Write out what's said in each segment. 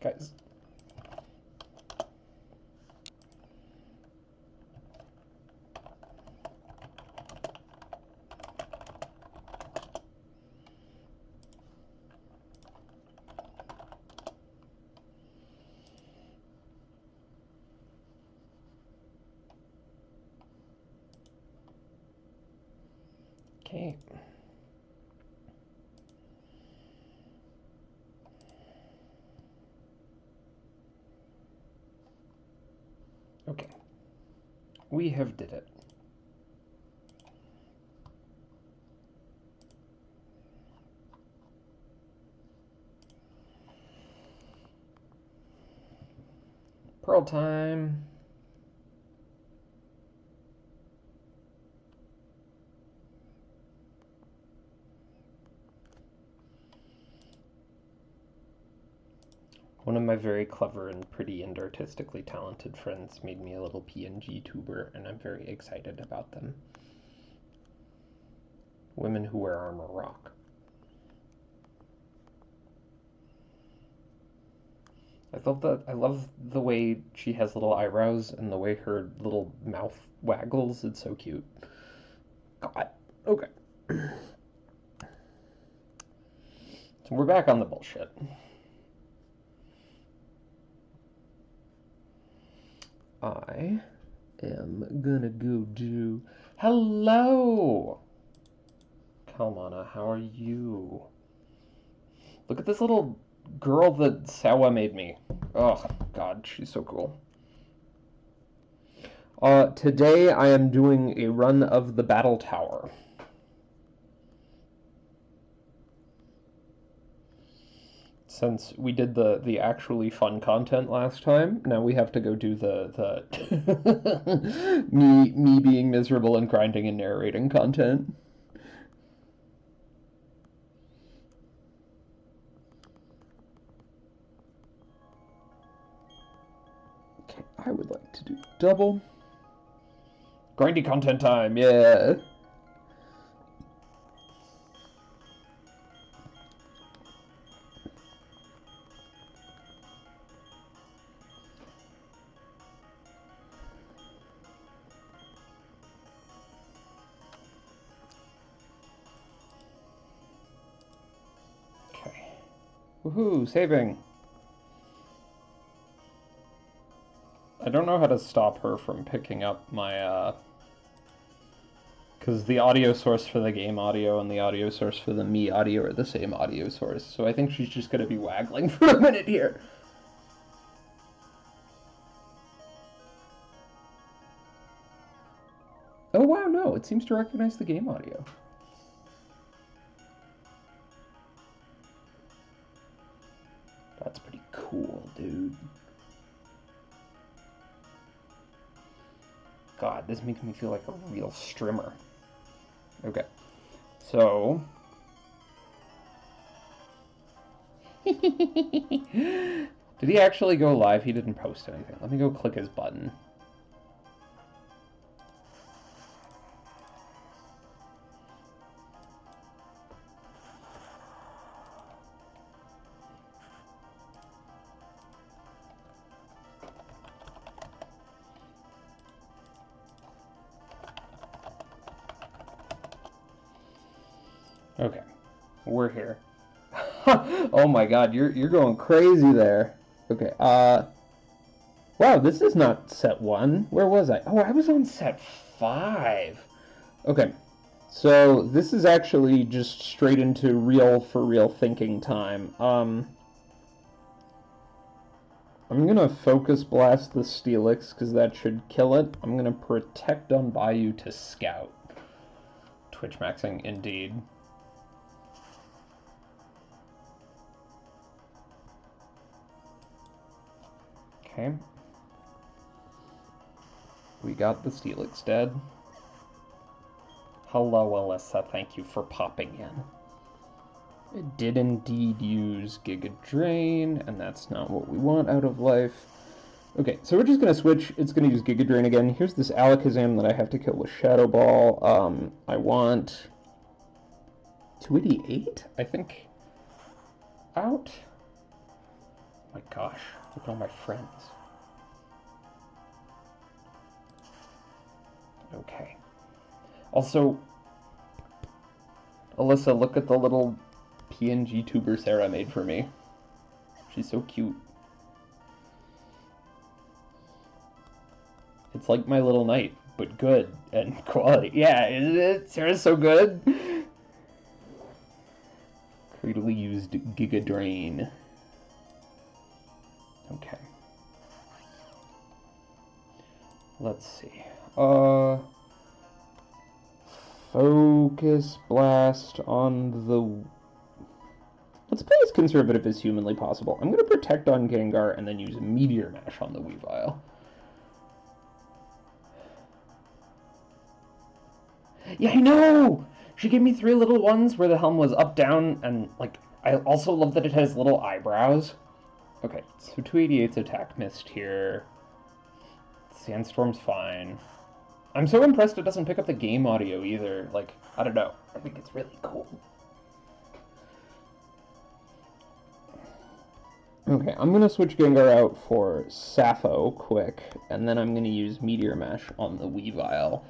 Guys. Okay. Okay. We have did it. Pearl time. One of my very clever and pretty and artistically talented friends made me a little PNG tuber, and I'm very excited about them. Women who wear armor rock. I love the way she has little eyebrows and the way her little mouth waggles. It's so cute. God. Okay. So we're back on the bullshit. I am gonna go do... Hello! Kalmana, how are you? Look at this little girl that Sawa made me. Oh, God, she's so cool. Today I am doing a run of the Battle Tower. Since we did the actually fun content last time, now we have to go do the me being miserable and grinding and narrating content. Okay, I would like to do double. Grindy content time, yeah. Okay. Woohoo, saving. I don't know how to stop her from picking up my, because the audio source for the game audio and the audio source for the me audio are the same audio source, so I think she's just going to be waggling for a minute here. Oh wow, no, it seems to recognize the game audio. That's pretty cool, dude. God, this makes me feel like a real strimmer. Okay, so... Did he actually go live? He didn't post anything. Let me go click his button. Okay, we're here. Oh my god, you're going crazy there. Okay, wow, this is not set 1. Where was I? Oh, I was on set 5. Okay, so this is actually just straight into real for real thinking time. I'm gonna focus blast the Steelix because that should kill it. I'm gonna protect on Bayou to scout. Twitch maxing indeed. Okay. We got the Steelix dead. Hello, Alyssa. Thank you for popping in. It did indeed use Giga Drain, and that's not what we want out of life. Okay, so we're just going to switch. It's going to use Giga Drain again. Here's this Alakazam that I have to kill with Shadow Ball. I want 288, I think, out. My gosh, look at all my friends. Okay. Also, Alyssa, look at the little PNG tuber Sarah made for me. She's so cute. It's like My Little Knight, but good and quality. Yeah, isn't it? Sarah's so good. Greatly used Giga Drain. Okay. Let's see. Focus Blast on the... Let's play as conservative as humanly possible. I'm going to Protect on Gengar and then use Meteor Mash on the Weavile. Yeah, I know! She gave me 3 little ones where the helm was up, down, and, like, I also love that it has little eyebrows. Okay, so 288's attack missed here. Sandstorm's fine. I'm so impressed it doesn't pick up the game audio either. Like, I don't know. I think it's really cool. Okay, I'm going to switch Gengar out for Sappho quick, and then I'm going to use Meteor Mash on the Weavile.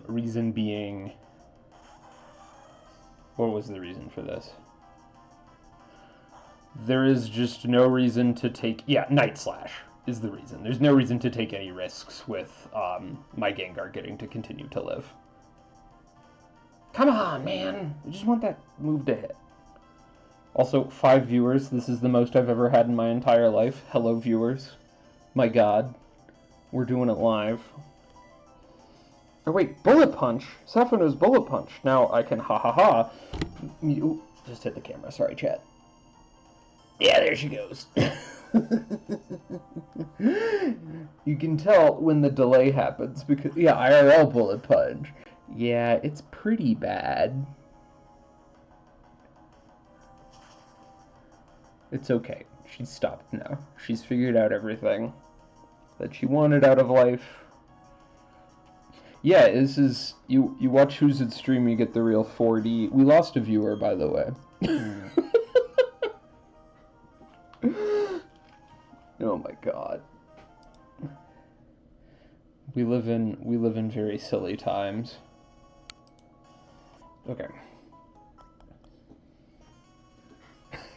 Reason being... What was the reason for this? There is just no reason to take... Yeah, Night Slash is the reason. There's no reason to take any risks with my Gengar getting to continue to live. Come on, man! I just want that move to hit. Also, 5 viewers. This is the most I've ever had in my entire life. Hello, viewers. My god. We're doing it live. Oh, wait. Bullet Punch? Sappho knows Bullet Punch. Now I can ha-ha-ha. Ooh, just hit the camera. Sorry, chat. Yeah, there she goes. You can tell when the delay happens because, yeah, IRL Bullet Punch. Yeah, it's pretty bad. It's okay. She's stopped now. She's figured out everything that she wanted out of life. Yeah, this is... You watch Who's It Stream, you get the real 4D. We lost a viewer, by the way. Oh my god. We live in very silly times. Okay.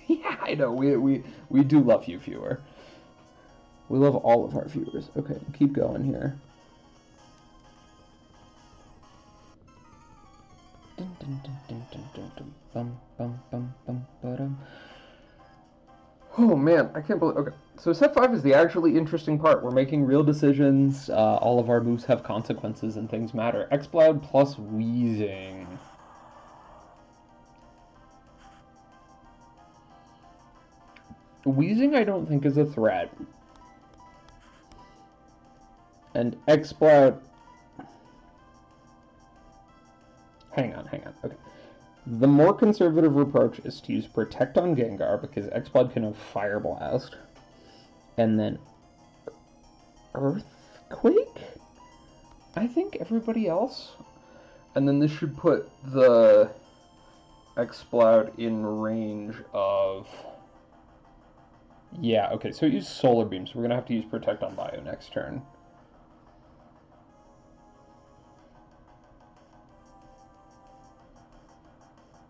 Yeah, I know. We do love you, viewer. We love all of our viewers. Okay, keep going here. Oh man, I can't believe... Okay, so set 5 is the actually interesting part. We're making real decisions. All of our moves have consequences and things matter. Exploud plus Wheezing. Wheezing I don't think is a threat. And Exploud... Hang on. Okay. The more conservative approach is to use Protect on Gengar, because Exploud can have Fire Blast. And then... Earthquake? I think everybody else. And then this should put the Exploud in range of... Yeah, okay, so use Solar Beam, so we're going to have to use Protect on Bio next turn.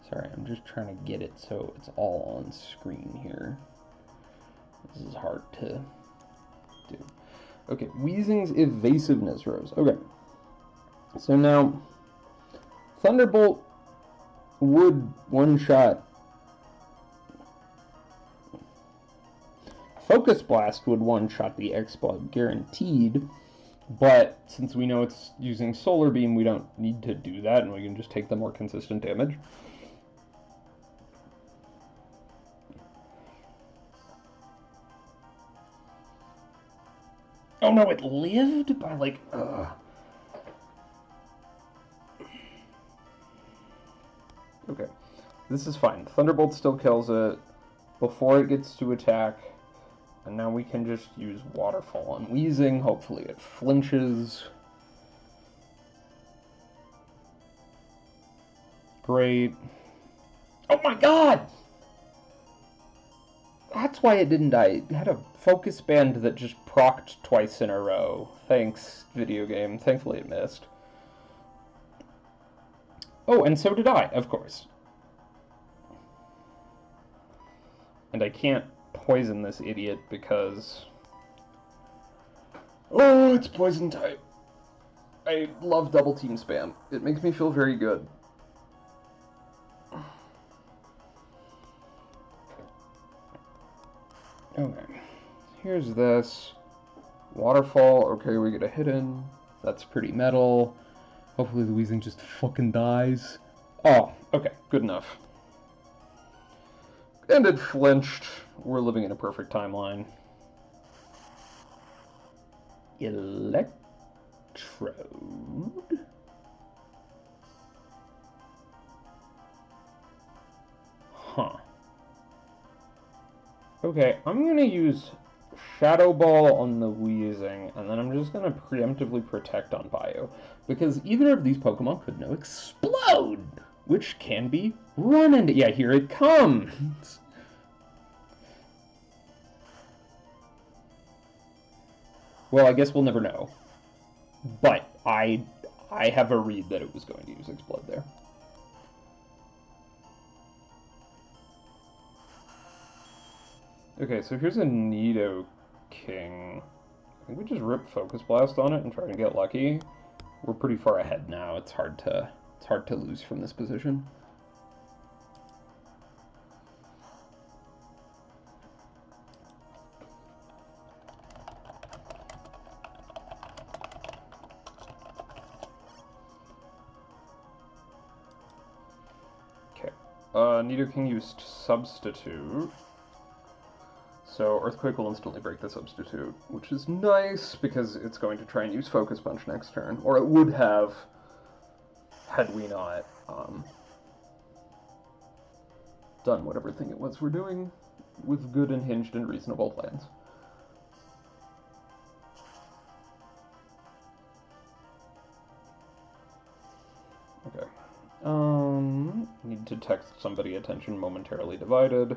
Sorry, I'm just trying to get it so it's all on screen here. This is hard to do. Okay, Wheezing's Evasiveness Rose. Okay, so now Thunderbolt would one-shot. Focus Blast would one-shot the Exploud guaranteed, but since we know it's using Solar Beam, we don't need to do that, and we can just take the more consistent damage. Oh no, it lived by like, Okay, this is fine. Thunderbolt still kills it before it gets to attack. And now we can just use Waterfall on Wheezing. Hopefully it flinches. Great. Oh my god! That's why it didn't die. It had a focus band that just procced twice in a row. Thanks, video game. Thankfully it missed. Oh, and so did I, of course. And I can't poison this idiot because... Oh, it's poison type. I love double team spam. It makes me feel very good. Okay. Here's this. Waterfall. Okay, we get a hidden. That's pretty metal. Hopefully the Weezing just fucking dies. Oh, okay. Good enough. And it flinched. We're living in a perfect timeline. Electrode? Huh. Okay, I'm gonna use Shadow Ball on the Weezing, and then I'm just gonna preemptively protect on Bio, because either of these Pokemon could now explode, which can be run into. Yeah, here it comes. Well, I guess we'll never know, but I have a read that it was going to use Explode there. Okay, so here's a Nidoking. I think we just rip Focus Blast on it and try to get lucky. We're pretty far ahead now. It's hard to lose from this position. Okay. Nidoking used Substitute. So Earthquake will instantly break the Substitute, which is nice because it's going to try and use Focus Punch next turn. Or it would have, had we not done whatever thing it was we're doing with good and hinged and reasonable plans. Okay. Need to text somebody attention momentarily divided.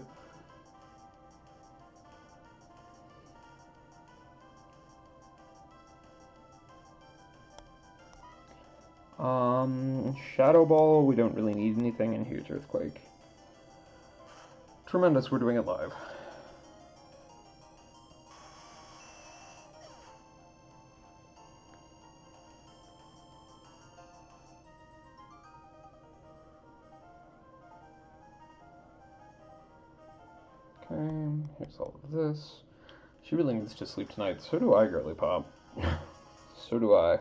Shadow Ball, we don't really need anything, and here's Earthquake. Tremendous, we're doing it live. Okay, here's all of this. She really needs to sleep tonight. So do I, Girly Pop. So do I.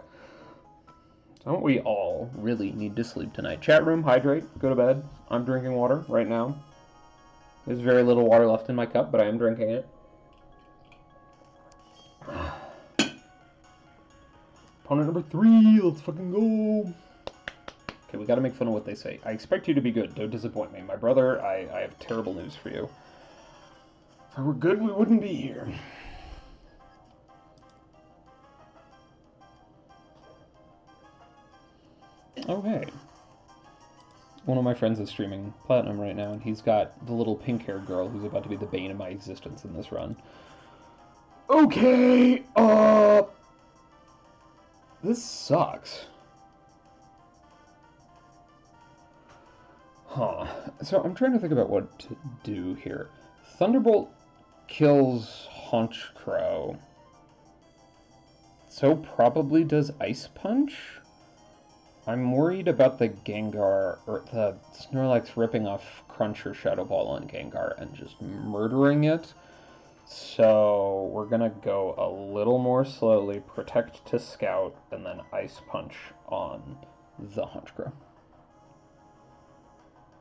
Don't we all really need to sleep tonight? Chat room, hydrate, go to bed. I'm drinking water right now. There's very little water left in my cup, but I am drinking it. Opponent number 3, let's fucking go. Okay, we gotta make fun of what they say. I expect you to be good, don't disappoint me. My brother, I have terrible news for you. If I were good, we wouldn't be here. Okay. One of my friends is streaming Platinum right now, and he's got the little pink-haired girl who's about to be the bane of my existence in this run. Okay, this sucks. Huh. So I'm trying to think about what to do here. Thunderbolt kills Honchkrow. So probably does Ice Punch? I'm worried about the Gengar, or the Snorlax ripping off Crunch or Shadow Ball on Gengar and just murdering it. So we're gonna go a little more slowly, protect to Scout, and then Ice Punch on the Honchkrow.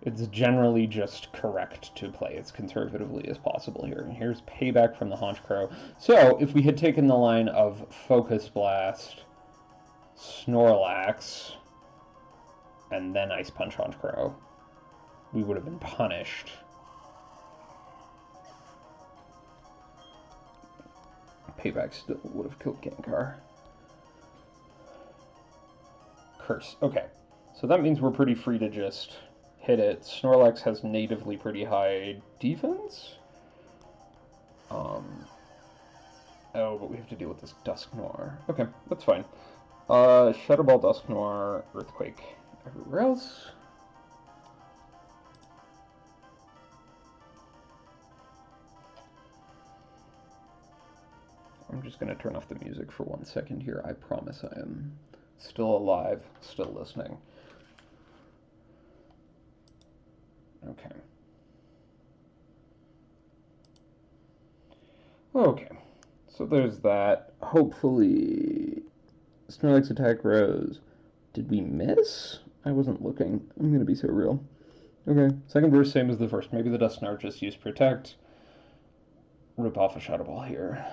It's generally just correct to play as conservatively as possible here. And here's Payback from the Honchkrow. So if we had taken the line of Focus Blast, Snorlax, and then Ice Punch Honchkrow, we would have been punished. Payback still would have killed Gengar. Curse. Okay. So that means we're pretty free to just hit it. Snorlax has natively pretty high defense. Oh, but we have to deal with this Dusknoir. Okay, that's fine. Shadowball, Dusknoir, Earthquake. Everywhere else. I'm just going to turn off the music for 1 second here. I promise I am still alive, still listening. Okay. Okay. So there's that. Hopefully Snorlax attack rose. Did we miss? I wasn't looking. I'm going to be so real. Okay. Second burst, same as the first. Maybe the Dusknoir just used Protect. Rip off a Shadow Ball here.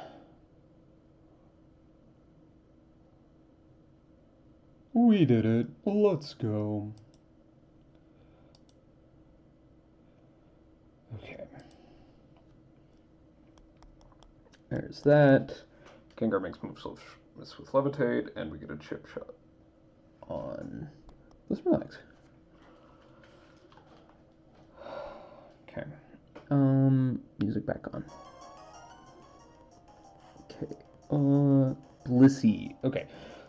We did it. Let's go. Okay. There's that. Gengar makes moves with Levitate, and we get a chip shot on the Snorlax. Okay. Music back on. Okay. Blissey. Okay.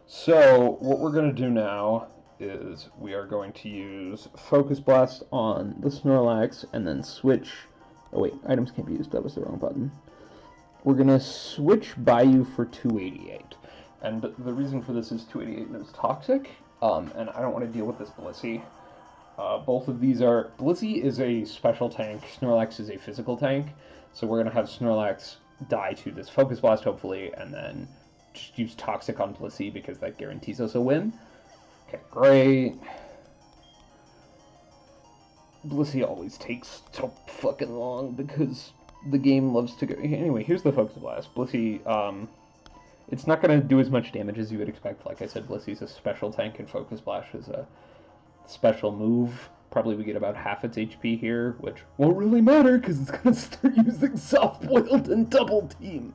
So what we're gonna do now is we are going to use Focus Blast on the Snorlax and then switch. Oh wait, items can't be used. That was the wrong button. We're gonna switch Bayou for 288, and the reason for this is 288 is toxic, and I don't want to deal with this Blissey. Both of these are... Blissey is a special tank, Snorlax is a physical tank, so we're going to have Snorlax die to this Focus Blast, hopefully, and then just use Toxic on Blissey, because that guarantees us a win. Okay, great. Blissey always takes so fucking long, because the game loves to go... Anyway, here's the Focus Blast. Blissey, it's not going to do as much damage as you would expect. Like I said, Blissey's a special tank, and Focus Blast is a special move. Probably we get about half its HP here, which won't really matter because it's gonna start using Soft Boiled and Double Team.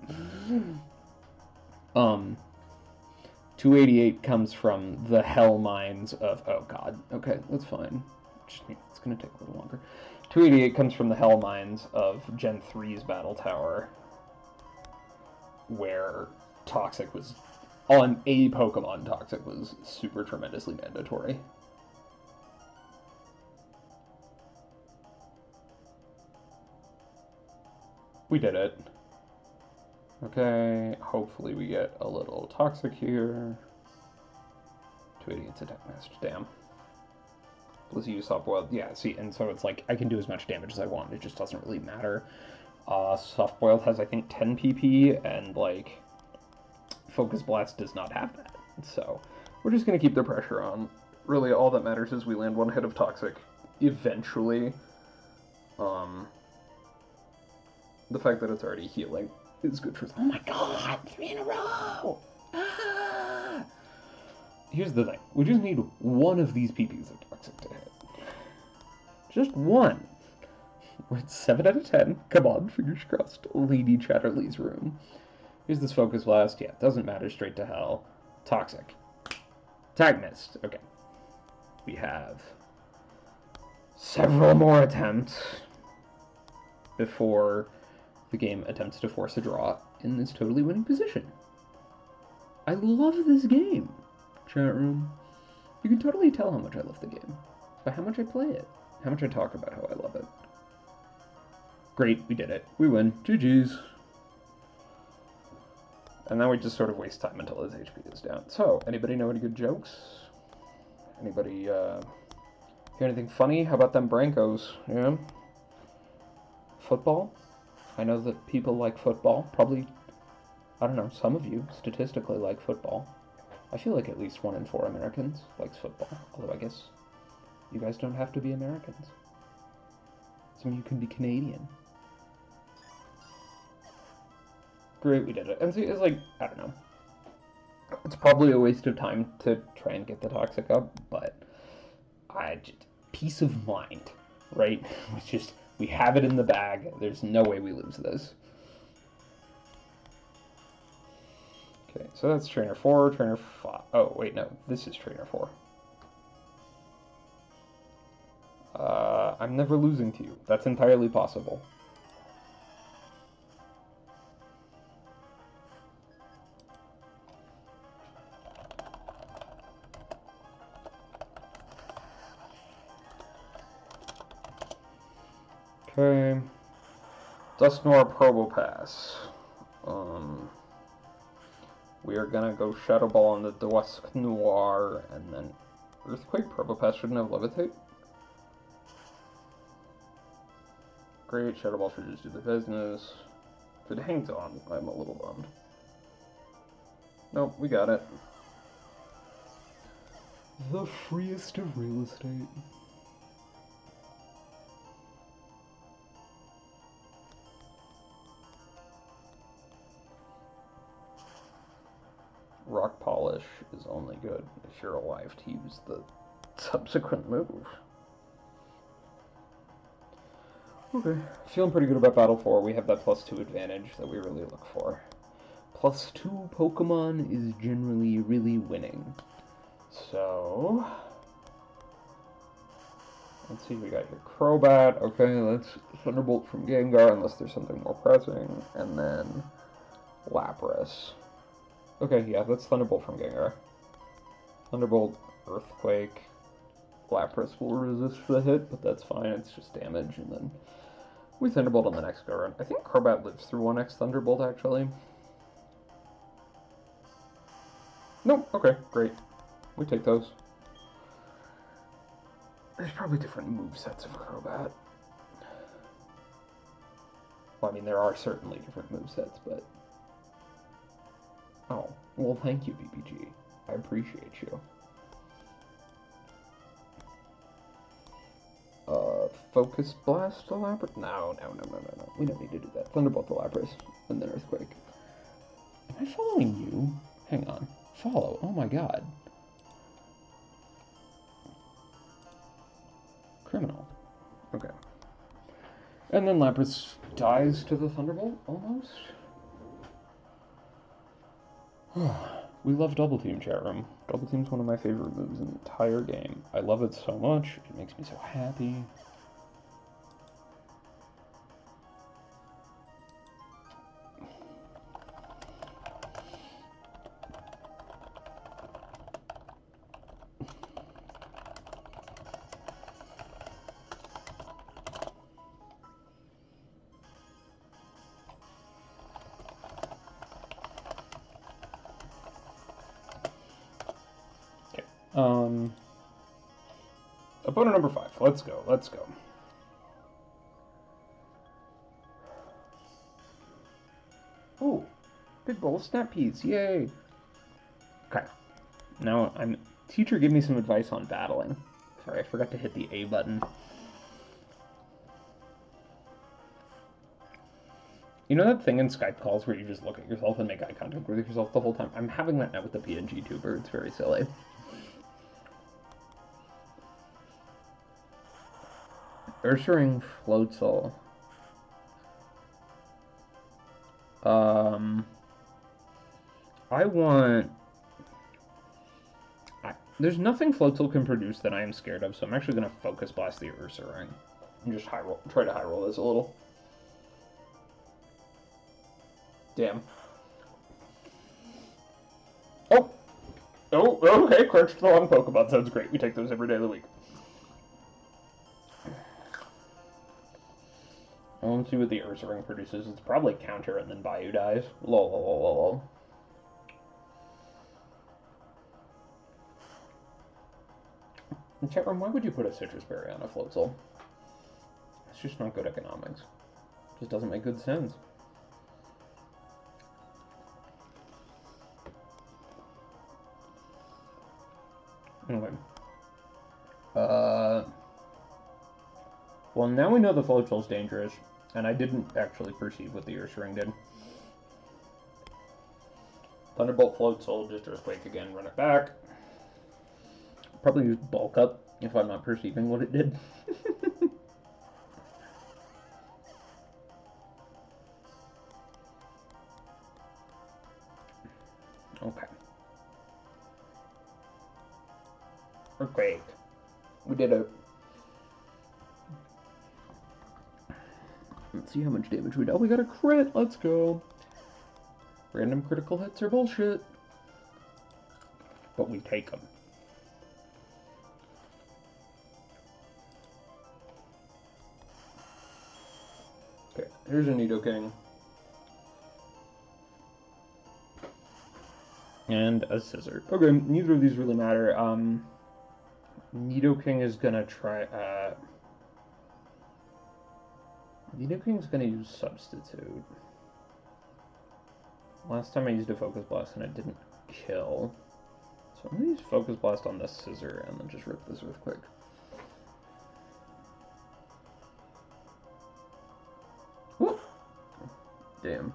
288 comes from the Hell Mines of... Oh god, okay, that's fine. It's gonna take a little longer. 288 comes from the Hell Mines of Gen 3's Battle Tower, where Toxic was... On a Pokemon, Toxic was super tremendously mandatory. We did it. Okay, hopefully we get a little Toxic here. 288's attack matched, damn. Let's use Soft Boiled. Yeah, see, and so it's like, I can do as much damage as I want, it just doesn't really matter. Soft Boiled has, I think, 10 PP, and, like, Focus Blast does not have that. So, we're just gonna keep the pressure on. Really, all that matters is we land one hit of Toxic eventually. The fact that it's already healing is good for... Oh my god! 3 in a row! Ah! Here's the thing. We just need one of these PPs of Toxic to hit. Just one. We're at 7 out of 10. Come on, fingers crossed. Lady Chatterley's room. Here's this Focus Blast. Yeah, doesn't matter. Straight to hell. Toxic. Tag missed. Okay. We have several more attempts before the game attempts to force a draw in this totally winning position. I love this game, chat room. You can totally tell how much I love the game by how much I play it, how much I talk about how I love it. Great, we did it. We win. GG's. And now we just sort of waste time until his HP is down. So, anybody know any good jokes? Anybody hear anything funny? How about them Brancos? Yeah? Football? I know that people like football. Probably, I don't know, some of you statistically like football. I feel like at least 1 in 4 Americans likes football. Although I guess you guys don't have to be Americans. Some of you can be Canadian. Great, we did it. And see, it's like, I don't know. It's probably a waste of time to try and get the Toxic up, but peace of mind, right? It's just... We have it in the bag. There's no way we lose this. Okay, so that's Trainer 4, Trainer 5. Oh, wait, no. This is Trainer 4. I'm never losing to you. That's entirely possible. Okay. Dusknoir Probopass. We are gonna go Shadow Ball on the Dusknoir, and then Earthquake. Probopass shouldn't have Levitate. Great, Shadow Ball should just do the business. If it hangs on, I'm a little bummed. Nope, we got it. The freest of real estate. Rock Polish is only good if you're alive to use the subsequent move. Okay, feeling pretty good about Battle 4. We have that +2 advantage that we really look for. +2 Pokemon is generally really winning. So, let's see, we got your Crobat. Okay, let's Thunderbolt from Gengar unless there's something more pressing. And then Lapras. Okay, yeah, that's Thunderbolt from Gengar. Thunderbolt, Earthquake. Lapras will resist the hit, but that's fine, it's just damage, and then we Thunderbolt on the next go around. I think Crobat lives through 1x Thunderbolt, actually. Nope, okay, great. We take those. There's probably different movesets of Crobat. Well, I mean, there are certainly different movesets, but... Oh, well, thank you, BBG. I appreciate you. Focus Blast the Lapras? No. We don't need to do that. Thunderbolt the Lapras, and then Earthquake. Am I following you? Hang on. Follow? Oh my god. Criminal. Okay. And then Lapras dies to the Thunderbolt, almost? We love Double Team, chat room. Double Team's one of my favorite moves in the entire game. I love it so much. It makes me so happy. Opponent number 5. Let's go. Ooh, big bowl of snap peas. Yay. Okay. Now, teacher, give me some advice on battling. Sorry, I forgot to hit the A button. You know that thing in Skype calls where you just look at yourself and make eye contact with yourself the whole time? I'm having that now with the PNG tuber. It's very silly. Ursaring Floatzel. I want... There's nothing Floatzel can produce that I am scared of, so I'm actually going to Focus Blast the Ursaring. And just try to high roll this a little. Damn. Oh, okay, crunched the wrong Pokemon. Sounds great. We take those every day of the week. Let's see what the Ursaring produces. It's probably counter and then Bayou dies. Lol. In chat room, why would you put a Citrus Berry on a Floatzel? It's just not good economics. It just doesn't make good sense. Anyway. Well, now we know the Floatzel's dangerous, and I didn't actually perceive what the Ursaring did. Thunderbolt Floatzel, just Earthquake again, run it back. Probably use Bulk Up if I'm not perceiving what it did. Okay. Earthquake. We did it. Let's see how much damage we do. Oh, we got a crit. Let's go. Random critical hits are bullshit. But we take them. Okay, here's a Nidoking. And a Scizor. Okay, neither of these really matter. Nidoking is gonna try, Nidoking's gonna use Substitute. Last time I used a Focus Blast and it didn't kill. So I'm gonna use Focus Blast on this Scizor and then just rip this Earthquake. Whoop! Damn.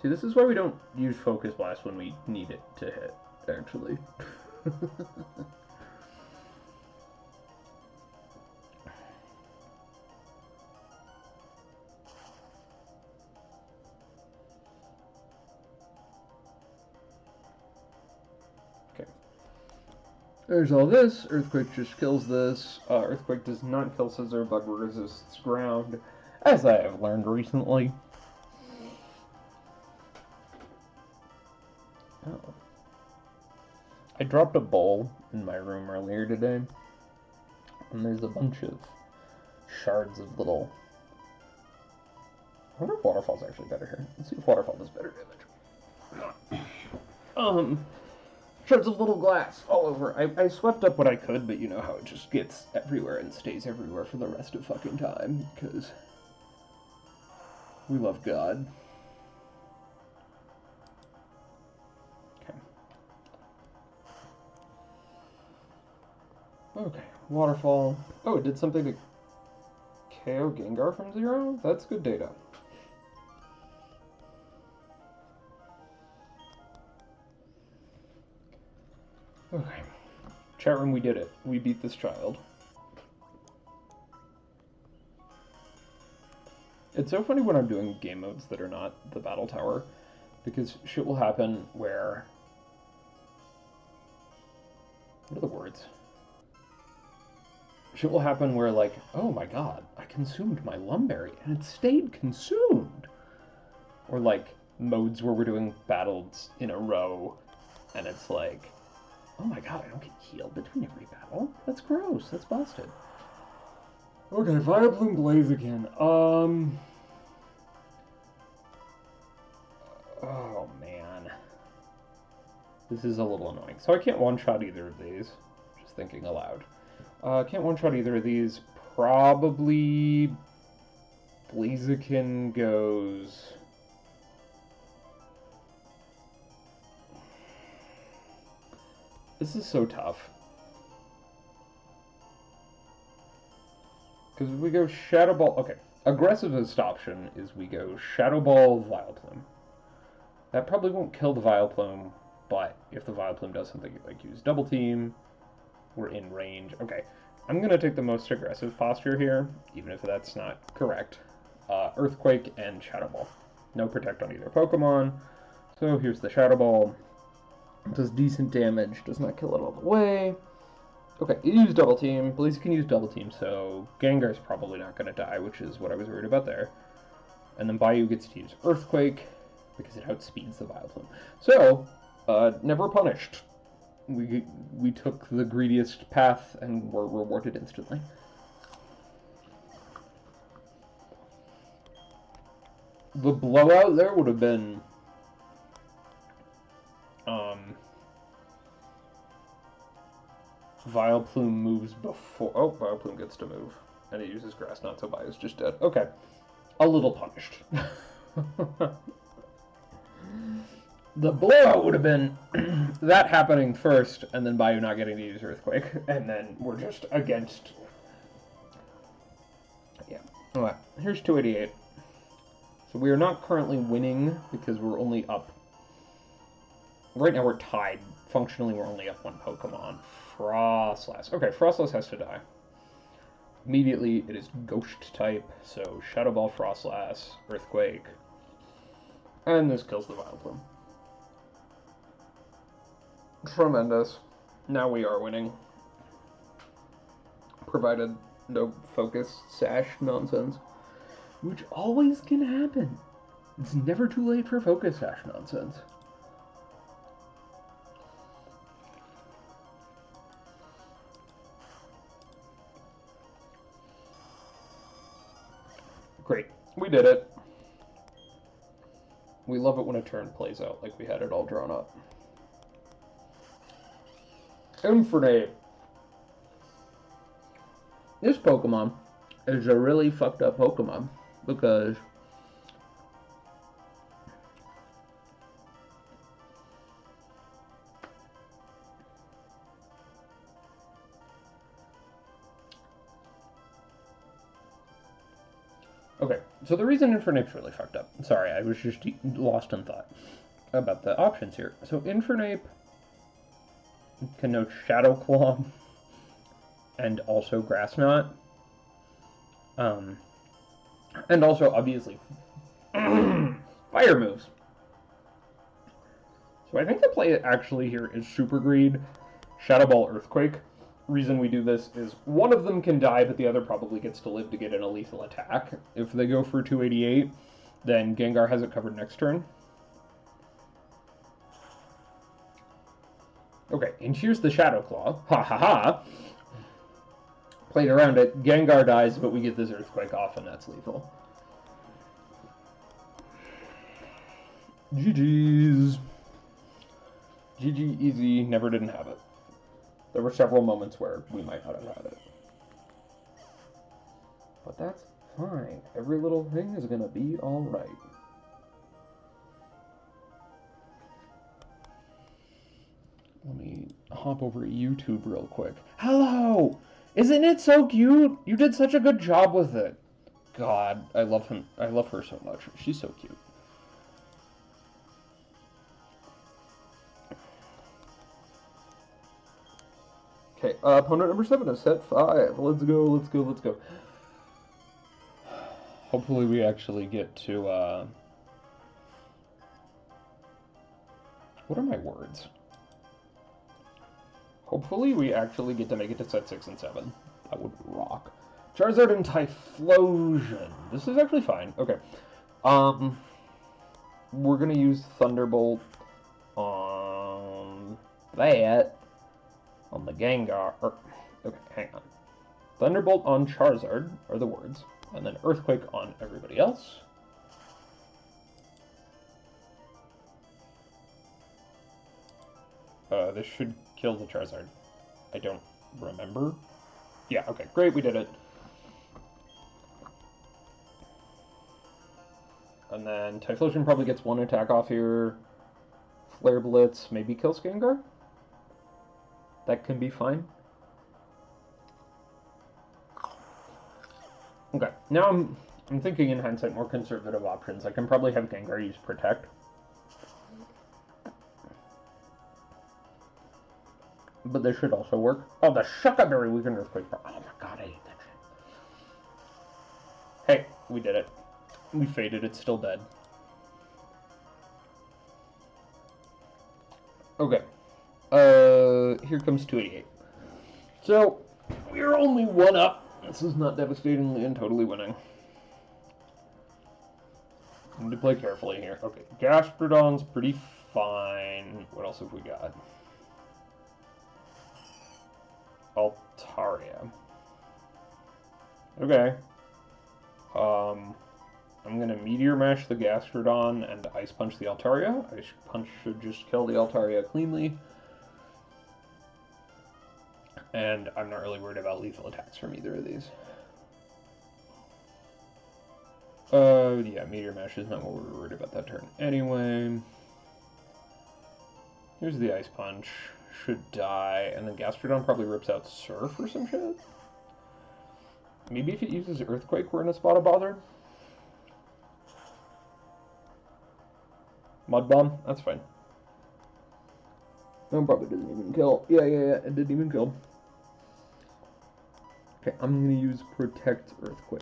See, this is why we don't use Focus Blast when we need it to hit, actually. Okay. There's all this. Earthquake just kills this. Earthquake does not kill Scizor, but resists ground, as I have learned recently. Oh. I dropped a bowl in my room earlier today, and there's a bunch of shards of little... I wonder if Waterfall's actually better here. Let's see if Waterfall does better damage. Shards of little glass all over. I swept up what I could, but you know how it just gets everywhere and stays everywhere for the rest of fucking time, because we love God. Okay, Waterfall. Oh, it did something to KO Gengar from 0? That's good data. Okay. Chat room, we did it. We beat this child. It's so funny when I'm doing game modes that are not the Battle Tower, because shit will happen where... What are the words? Shit will happen where, like, oh my god, I consumed my Lumberry, and it stayed consumed! Or, like, modes where we're doing battles in a row, and it's like, oh my god, I don't get healed between every battle? That's gross, that's busted. Okay, Vileplume Blaziken. Oh, man. This is a little annoying. So I can't one-shot either of these. Just thinking aloud. Can't one-shot either of these. Probably... Blaziken goes... This is so tough. Because if we go Shadow Ball... Okay, aggressivest option is we go Shadow Ball Vileplume. That probably won't kill the Vileplume, but if the Vileplume does something like use Double Team, we're in range. Okay, I'm going to take the most aggressive posture here, even if that's not correct. Earthquake and Shadow Ball. No Protect on either Pokemon. So here's the Shadow Ball. It does decent damage, does not kill it all the way. Okay, it used Double Team. Blaziken can use Double Team, so Gengar's probably not going to die, which is what I was worried about there. And then Bayou gets to use Earthquake, because it outspeeds the Vileplume. So, never punished. We took the greediest path and were rewarded instantly. The blowout there would have been... Vileplume moves before... Oh, Vileplume gets to move. And it uses Grass Knot, so Bayou's just dead. Okay. A little punished. The blowout would have been that happening first, and then Bayou not getting to use Earthquake, and then we're just against... Yeah. Alright, here's 288. So we are not currently winning, because we're only up... Right now we're tied. Functionally, we're only up one Pokemon. Frostlass. Okay, Frostlass has to die. Immediately, it is Ghost type, so Shadow Ball, Frostlass, Earthquake, and this kills the Vileplume. Tremendous. Now we are winning. Provided no focus sash nonsense. Which always can happen. It's never too late for focus sash nonsense. Great. We did it. We love it when a turn plays out like we had it all drawn up. Infernape. This Pokemon is a really fucked up Pokemon because okay, so the reason Infernape's really fucked up. Sorry, I was just lost in thought about the options here. So Infernape connotes Shadow Claw and also Grass Knot. And also, obviously, fire moves. So I think the play actually here is Super Greed, Shadow Ball, Earthquake. Reason we do this is one of them can die, but the other probably gets to live to get in a lethal attack. If they go for 288, then Gengar has it covered next turn. Okay, and here's the Shadow Claw. Ha ha ha! Played around it. Gengar dies, but we get this Earthquake off, and that's lethal. GG's. GG easy, never didn't have it. There were several moments where we might not have had it. But that's fine. Every little thing is gonna be alright. Let me hop over to YouTube real quick. Hello! Isn't it so cute? You did such a good job with it. God, I love him. I love her so much. She's so cute. Okay, opponent number 7 is set 5. Let's go, let's go, let's go. Hopefully we actually get to, what are my words? Hopefully we actually get to make it to set 6 and 7. That would rock. Charizard and Typhlosion. This is actually fine. Okay. We're gonna use Thunderbolt on that. On the Gengar. Okay, hang on. Thunderbolt on Charizard are the words. And then Earthquake on everybody else. This should kill the Charizard. I don't remember. Yeah, okay, great, we did it. And then Typhlosion probably gets one attack off here. Flare Blitz, maybe kills Gengar? That can be fine. Okay, now I'm thinking in hindsight more conservative options. I can probably have Gengar use Protect. But this should also work. Oh, the Shuckle Berry weakened Earthquake. Oh my god, I hate that shit. Hey, we did it. We faded, it's still dead. Okay. Here comes 288. So, we're only one up. This is not devastatingly and totally winning. Need to play carefully here. Okay, Gastrodon's pretty fine. What else have we got? Altaria. Okay. I'm gonna Meteor Mash the Gastrodon and Ice Punch the Altaria. Ice Punch should just kill the Altaria cleanly. And I'm not really worried about lethal attacks from either of these. Yeah, Meteor Mash is not what we're worried about that turn. Anyway. Here's the Ice Punch. Should die, and then Gastrodon probably rips out Surf or some shit? Maybe if it uses Earthquake, we're in a spot of bother? Mud Bomb? That's fine. No, probably doesn't even kill. Yeah, it didn't even kill. Okay, I'm gonna use Protect Earthquake.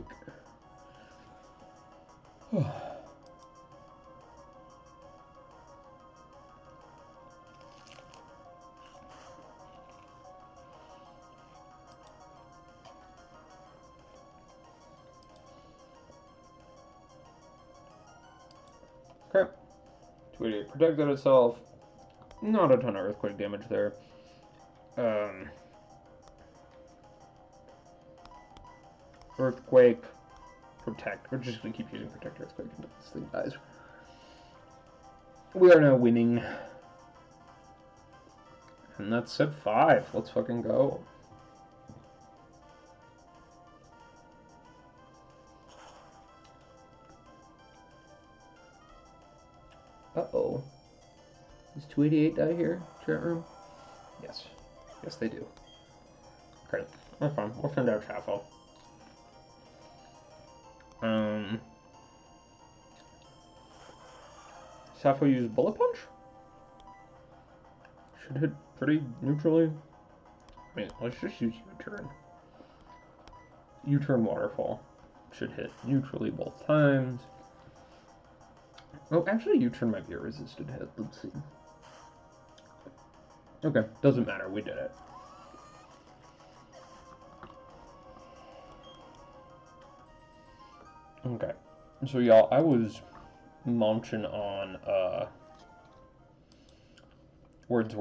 Okay. 288 protected itself. Not a ton of Earthquake damage there. Earthquake. protect. We're just going to keep using Protect Earthquake until this thing dies. We are now winning. And that's set 5. Let's fucking go. Uh-oh. Does 288 die here, chat room? Yes. Yes, they do. Okay, that's fine. We'll send out Chaffo. Sappho used Bullet Punch? Should hit pretty neutrally. I mean, let's just use U-Turn. U-Turn Waterfall. Should hit neutrally both times. Oh, actually, U-Turn might be a resisted hit. Let's see. Okay, doesn't matter. We did it. Okay. So, y'all, I was munching on, words.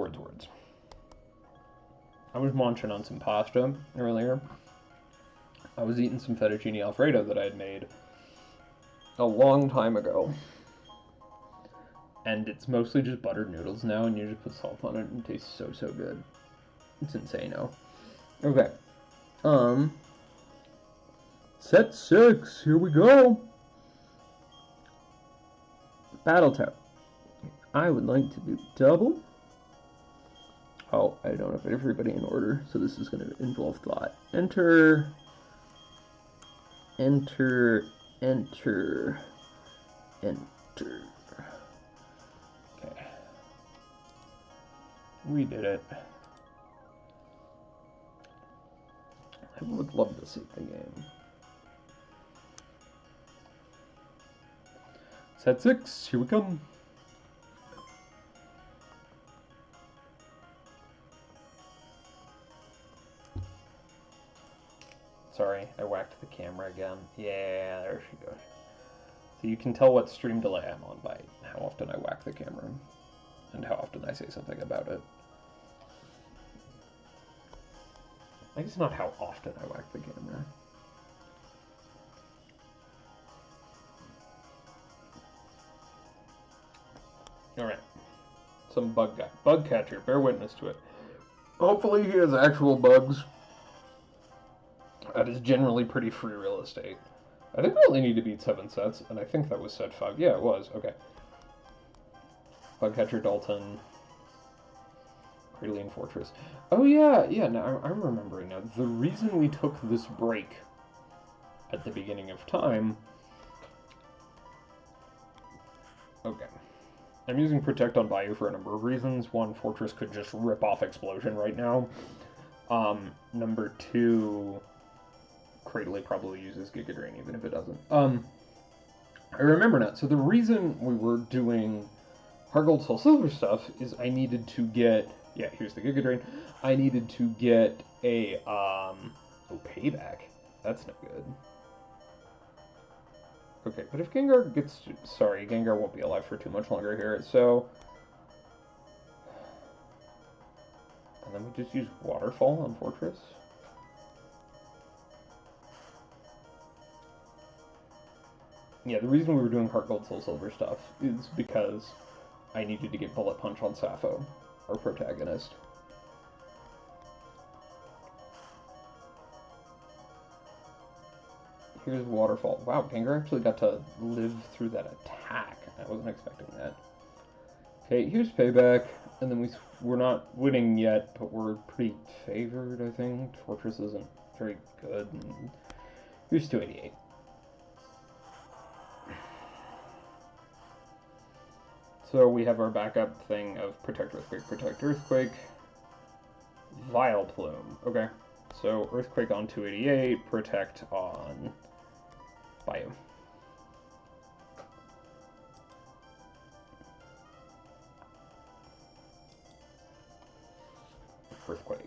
I was munching on some pasta earlier. I was eating some fettuccine alfredo that I had made a long time ago. And it's mostly just buttered noodles now, and you just put salt on it, and it tastes so good. It's insane-o. Okay. Set 6, here we go! Battle Tower. I would like to do double. Oh, I don't have everybody in order, so this is going to involve thought. Enter. Okay. We did it. I would love to save the game. Set 6, here we come. Sorry, I whacked the camera again. Yeah, there she goes. So you can tell what stream delay I'm on by how often I whack the camera and how often I say something about it. I guess not how often I whack the camera. Alright. Some bug guy. Bug catcher, bear witness to it. Hopefully he has actual bugs. That is generally pretty free real estate. I think we only need to beat 7 sets, and I think that was set 5. Yeah, it was. Okay. Bugcatcher, Dalton, Cradlean Fortress. Oh, yeah, now I'm remembering now. The reason we took this break at the beginning of time... Okay. I'm using Protect on Bayou for a number of reasons. One, Fortress could just rip off Explosion right now. Number 2... Cradley probably uses Giga Drain, even if it doesn't. I remember now. So the reason we were doing Heart Gold Soul Silver stuff is I needed to get... Yeah, here's the Giga Drain. I needed to get a... Oh, Payback. That's no good. Okay, but if Gengar gets... Sorry, Gengar won't be alive for too much longer here, so... And then we just use Waterfall on Fortress. Yeah, the reason we were doing Heart Gold Soul Silver stuff is because I needed to get Bullet Punch on Sappho, our protagonist. Here's Waterfall. Wow, Gengar actually got to live through that attack. I wasn't expecting that. Okay, here's Payback, and then we're not winning yet, but we're pretty favored, I think. Fortress isn't very good. And here's 288. So we have our backup thing of Protect Earthquake, Vileplume. Okay, so Earthquake on 288, Protect on Bayou. Earthquake.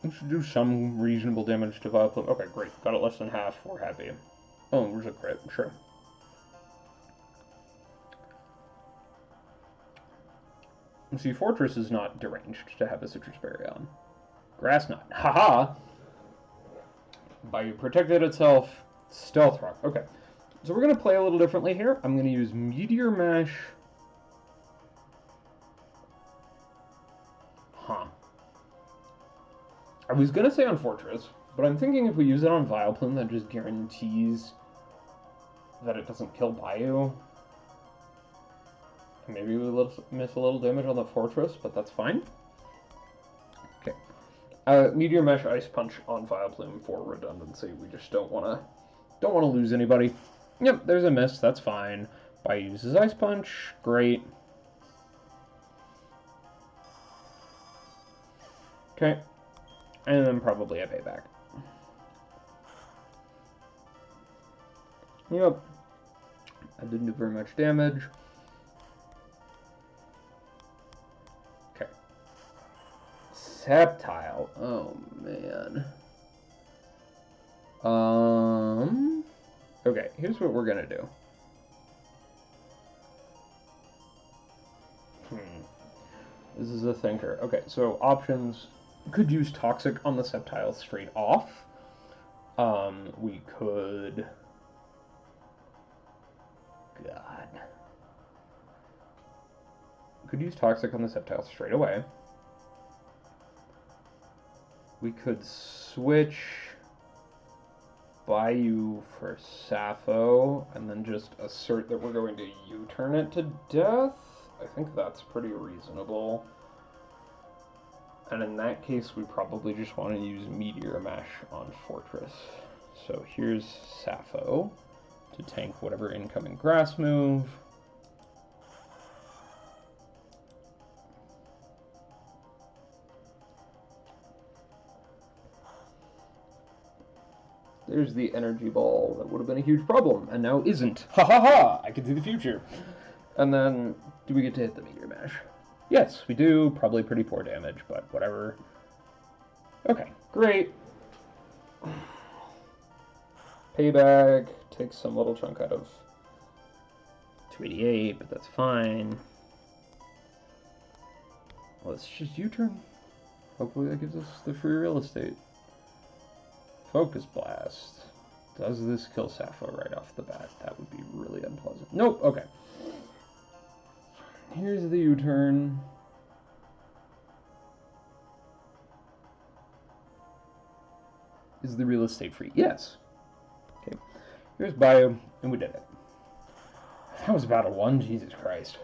We should do some reasonable damage to Vileplume. Okay, great. Got it less than half. We're happy. Oh, there's a crit. Sure. See, Fortress is not deranged to have a Citrus Berry on. Grass Knot. Haha! Bayou protected itself. Stealth Rock. Okay. So we're going to play a little differently here. I'm going to use Meteor Mesh. Huh. I was going to say on Fortress, but I'm thinking if we use it on Vileplume, that just guarantees that it doesn't kill Bayou. And maybe we miss a little damage on the Fortress, but that's fine. Okay. Meteor Mesh Ice Punch on Vileplume for redundancy. We just don't want to lose anybody. Yep, there's a miss. That's fine. Bayou uses Ice Punch. Great. Okay. And then probably a payback. Yep. I didn't do very much damage. Okay. Sceptile. Oh, man. Okay, here's what we're gonna do. This is a thinker. Okay, so options. Could use Toxic on the Sceptile straight off. We could... God. Could use Toxic on the Sceptile straight away. We could switch Bayou for Sappho, and then just assert that we're going to U-turn it to death. I think that's pretty reasonable. And in that case, we probably just want to use Meteor Mesh on Fortress. So here's Sappho to tank whatever incoming grass move. There's the energy ball that would have been a huge problem, and now isn't. Ha ha ha! I can see the future. And then, do we get to hit the Meteor Mesh? Yes, we do. Probably pretty poor damage, but whatever. Okay, great. Payback takes some little chunk out of 288, but that's fine. Let's just U-turn. Hopefully that gives us the free real estate. Focus Blast. Does this kill Sappho right off the bat? That would be really unpleasant. Nope, okay. Here's the U-turn. Is the real estate free? Yes. Okay. Here's Bayou, and we did it. That was about a 1. Jesus Christ.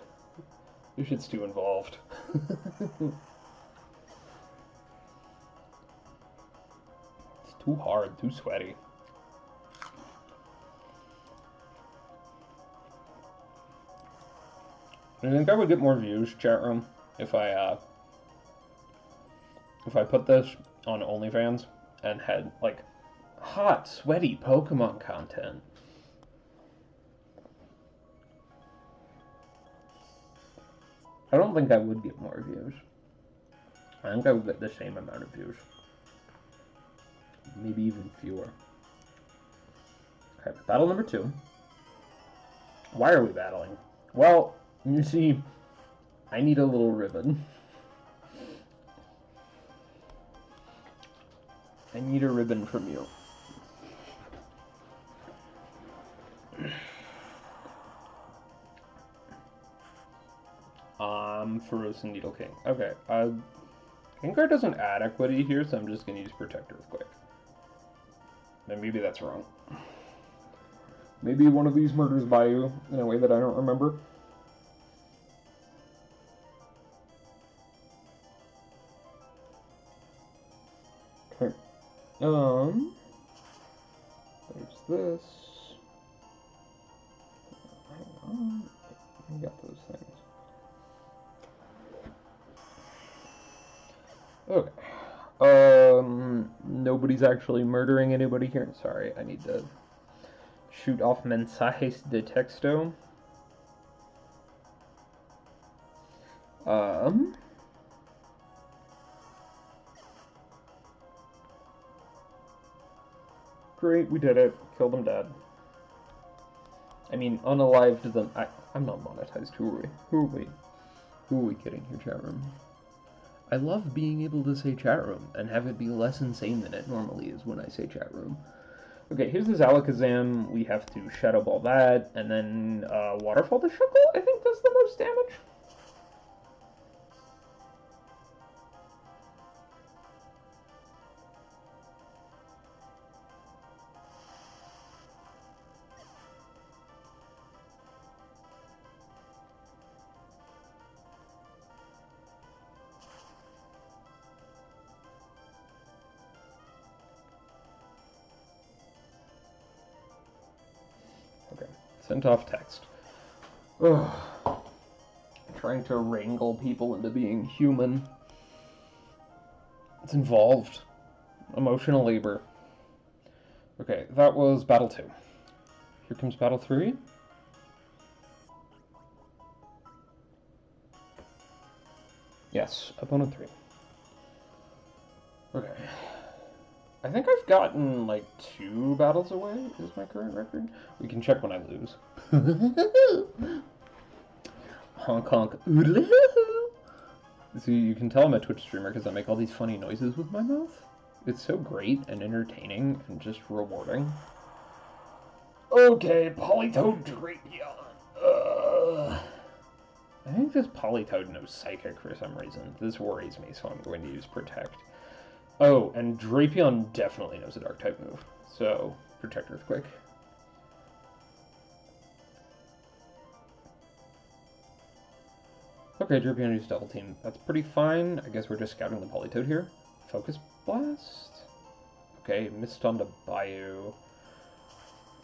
This shit's too involved. It's too hard, too sweaty. I think I would get more views, chat room, if I put this on OnlyFans and had, like, hot, sweaty Pokemon content. I don't think I would get more views. I think I would get the same amount of views. Maybe even fewer. Okay, battle number 2. Why are we battling? Well, you see, I need a little ribbon. I need a ribbon from you. Frozen Needle King. Okay, Gengar doesn't add equity here, so I'm just going to use Protect Earthquake. And maybe that's wrong. Maybe one of these murders Bayou in a way that I don't remember. Okay. There's this. Hang on. I got those things. Okay. Nobody's actually murdering anybody here. Sorry, I need to shoot off mensajes de texto. Great, we did it. Killed them dead. I mean, unalived them. I'm not monetized. Who are we? Who are we kidding here, chat room? I love being able to say chat room and have it be less insane than it normally is when I say chat room. Okay, here's this Alakazam. We have to Shadow Ball that, and then Waterfall the Shuckle, I think does the most damage. Okay, sent off text. Ugh. Trying to wrangle people into being human. It's involved. Emotional labor. Okay, that was Battle 2. Here comes Battle 3. Yes, opponent 3. Okay. I think I've gotten, like, 2 battles away, is my current record. We can check when I lose. Honk honk. See, you can tell I'm a Twitch streamer because I make all these funny noises with my mouth. It's so great and entertaining and just rewarding. Okay, Politoed Drapion. I think this Politoed knows Psychic for some reason. This worries me, so I'm going to use Protect. Oh, and Drapion definitely knows a Dark-type move, so Protect Earthquake. Okay, Drapion used Double Team. That's pretty fine. I guess we're just scouting the Politoed here. Focus Blast. Okay, missed onto Bayou.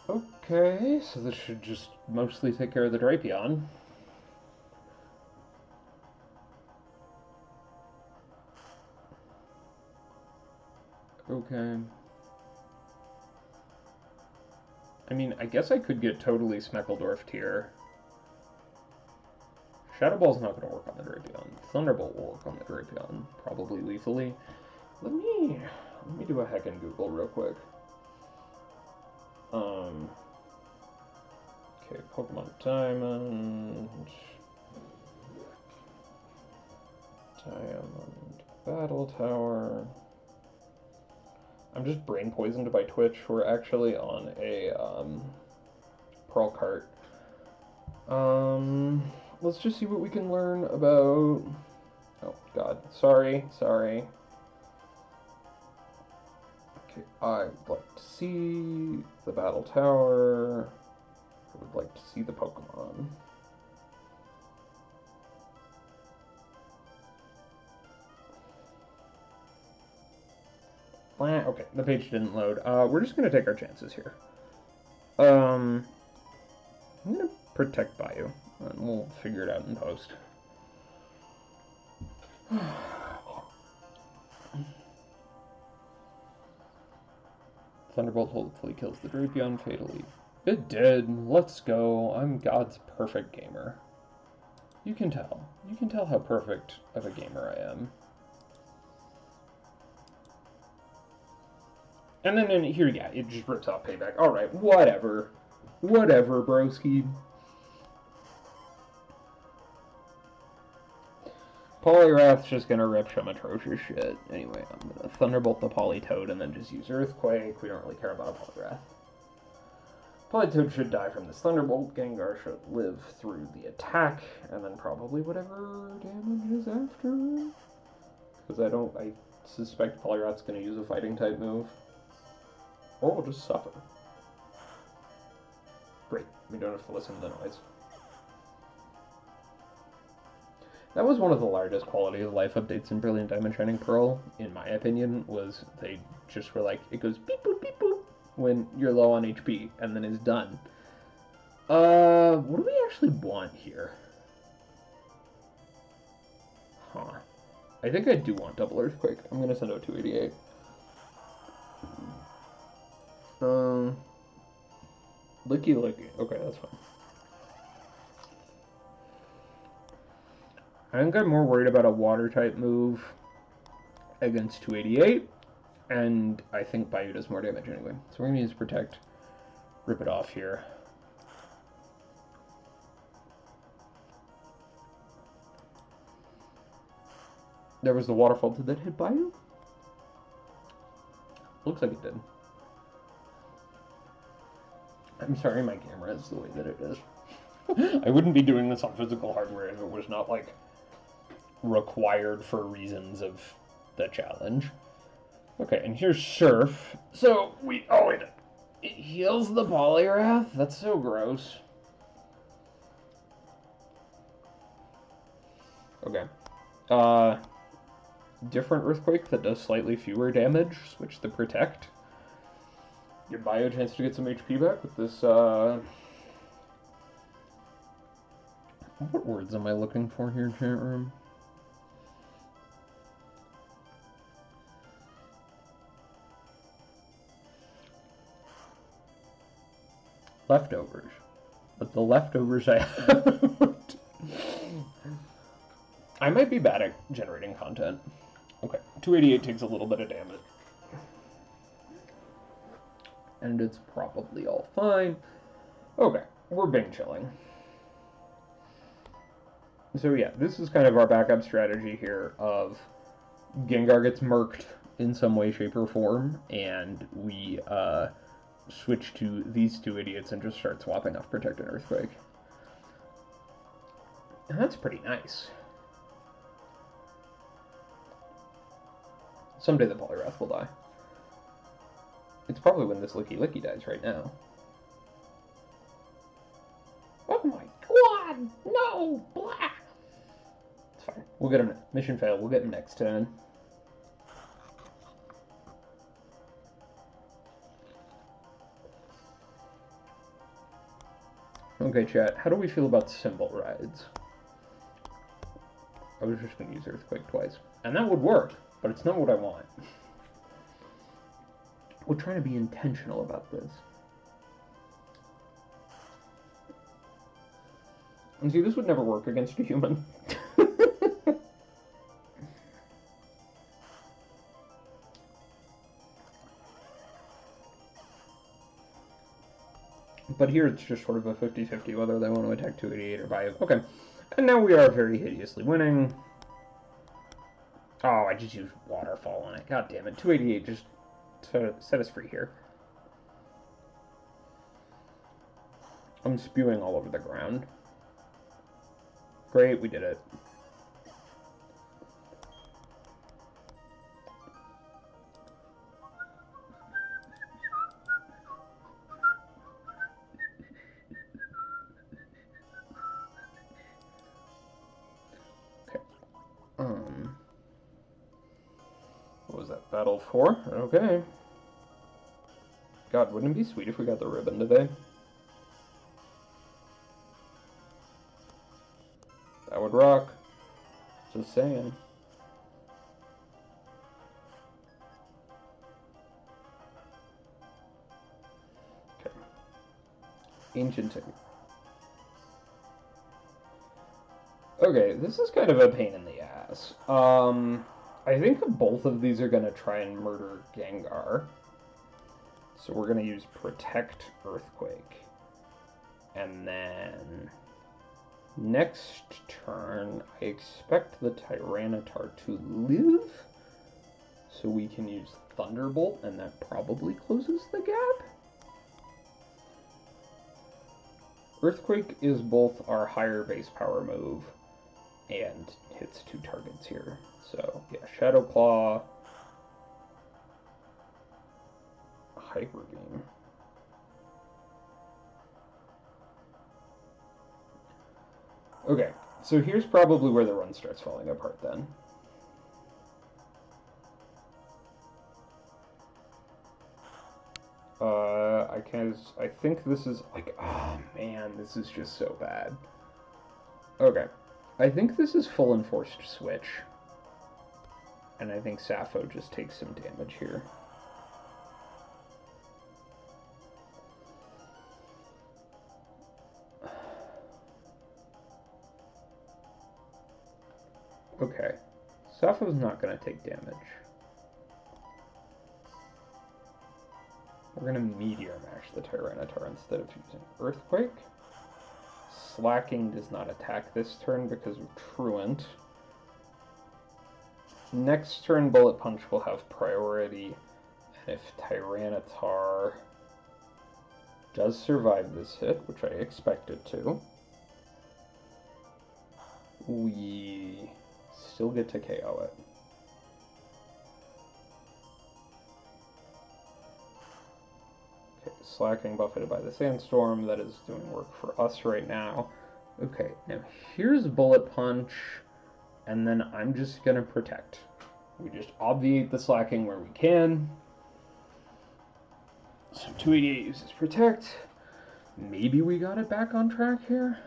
Okay, so this should just mostly take care of the Drapion. Okay. I mean, I guess I could get totally Smeckledorfed here. Shadow Ball's not going to work on the Drapion. Thunderbolt will work on the Drapion, probably lethally. Let me do a heckin' Google real quick. Okay, Pokemon Diamond Battle Tower. I'm just brain poisoned by Twitch. We're actually on a Pearl Cart. Let's just see what we can learn about. Oh God, sorry. Okay, I would like to see the Battle Tower. I would like to see the Pokemon. Okay, the page didn't load. We're just gonna take our chances here. I'm gonna Protect Bayou, and we'll figure it out in post. Thunderbolt hopefully kills the Drapion fatally. It did. Let's go. I'm God's perfect gamer. You can tell. You can tell how perfect of a gamer I am. And then in here, yeah, it just rips off Payback. Alright, whatever. Whatever, broski. Poliwrath's just gonna rip some atrocious shit. Anyway, I'm gonna Thunderbolt the Politoed and then just use Earthquake. We don't really care about a Poliwrath. Politoed should die from this Thunderbolt. Gengar should live through the attack, and then probably whatever damage is after. Because I suspect Poliwrath's gonna use a Fighting type move. Or we'll just suffer. Great, we don't have to listen to the noise. That was one of the largest quality of life updates in Brilliant Diamond Shining Pearl, in my opinion, was they just were like, it goes beep boop beep boop when you're low on HP, and then it's done. What do we actually want here? Huh. I think I do want double Earthquake. I'm gonna send out 288. Licky Licky. Okay, that's fine. I think I'm more worried about a Water-type move against 288, and I think Bayou does more damage anyway. So we're going to use Protect, rip it off here. There was the waterfall. Did that hit Bayou? Looks like it did. I'm sorry my camera is the way that it is. I wouldn't be doing this on physical hardware if it was not, like, required for reasons of the challenge. Okay, and here's Surf. So, oh, it heals the Polyrath? That's so gross. Okay. Different Earthquake that does slightly fewer damage. Switch to Protect. Give Bio a chance to get some HP back with this, What words am I looking for here, chat room? Leftovers. But the leftovers I haven't. I might be bad at generating content. Okay, 288 takes a little bit of damage. And it's probably all fine. Okay, we're Bing chilling. So yeah, this is kind of our backup strategy here of Gengar gets murked in some way, shape, or form, and we switch to these two idiots and just start swapping off Protect and Earthquake. And that's pretty nice. Someday the Polyrath will die. It's probably when this Licky Licky dies right now. Oh my god! No! Blah! It's fine. We'll get him. Mission failed. We'll get him next turn. Okay, chat. How do we feel about Symbol Rides? I was just going to use Earthquake twice. And that would work, but it's not what I want. We're trying to be intentional about this. And see, this would never work against a human. But here it's just sort of a 50-50 whether they want to attack 288 or Bayou. Okay. And now we are very hideously winning. Oh, I just used Waterfall on it. God damn it. 288 just set us free here. I'm spewing all over the ground. Great, we did it. Okay. What was that? Battle 4? Okay. God, wouldn't it be sweet if we got the ribbon today? That would rock. Just saying. Okay. Ancient Ticket. Okay, this is kind of a pain in the ass. I think both of these are going to try and murder Gengar. So we're going to use Protect Earthquake. And then next turn, I expect the Tyranitar to live. So we can use Thunderbolt, and that probably closes the gap. Earthquake is both our higher base power move and hits 2 targets here. So, yeah, Shadow Claw, Hyper Beam. Okay, so here's probably where the run starts falling apart then. I think this is like, oh man, this is just so bad. Okay, I think this is full enforced switch. And I think Sappho just takes some damage here. Okay, Sappho's not going to take damage. We're going to Meteor Mash the Tyranitar instead of using Earthquake. Slacking does not attack this turn because of Truant. Next turn, Bullet Punch will have priority, and if Tyranitar does survive this hit, which I expect it to, we still get to KO it. Okay, Slacking buffeted by the Sandstorm. That is doing work for us right now. Okay, now here's Bullet Punch, and then I'm just gonna protect. We just obviate the Slacking where we can. So 288 uses Protect. Maybe we got it back on track here.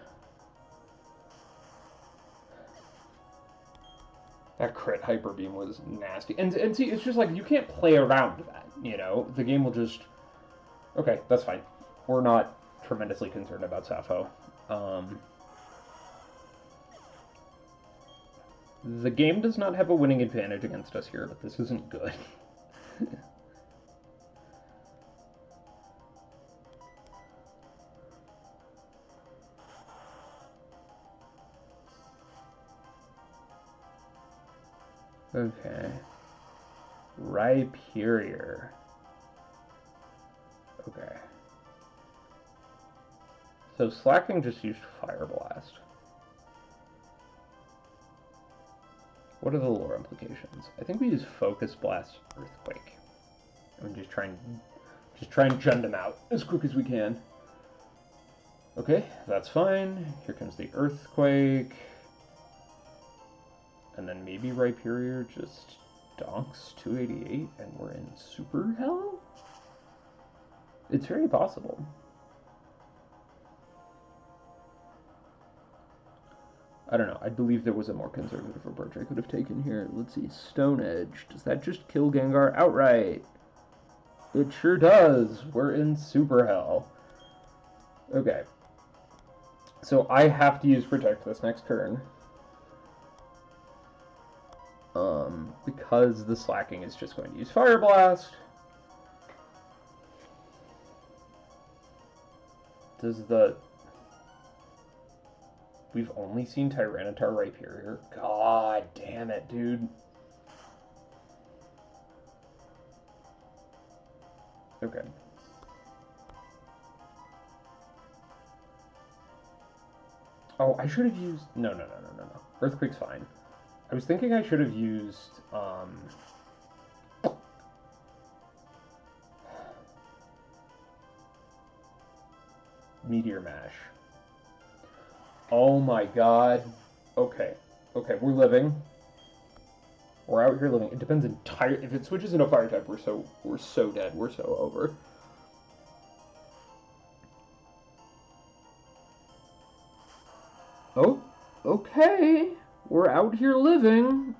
That crit Hyper Beam was nasty. And see, it's just like, you can't play around that, you know? The game will just... Okay, that's fine. We're not tremendously concerned about Sappho. The game does not have a winning advantage against us here, but this isn't good. Okay. Rhyperior. Okay. So Slacking just used Fire Blast. What are the lore implications? I think we use Focus Blast, Earthquake. And just try and Jund them out as quick as we can. Okay, that's fine. Here comes the Earthquake. And then maybe Rhyperior just donks 288 and we're in Super Hell? It's very possible. I don't know. I believe there was a more conservative approach I could have taken here. Let's see. Stone Edge. Does that just kill Gengar outright? It sure does. We're in Super Hell. Okay. So I have to use Protect this next turn. Because the Slacking is just going to use Fire Blast. Does the... We've only seen Tyranitar Rhyperior. God damn it, dude. Okay. Oh, I should have used... No. Earthquake's fine. I was thinking I should have used, Meteor Mash. Oh my god. Okay. Okay, we're living. We're out here living. It depends entirely... If it switches into Fire type, we're so dead. We're so over. Oh, okay. We're out here living.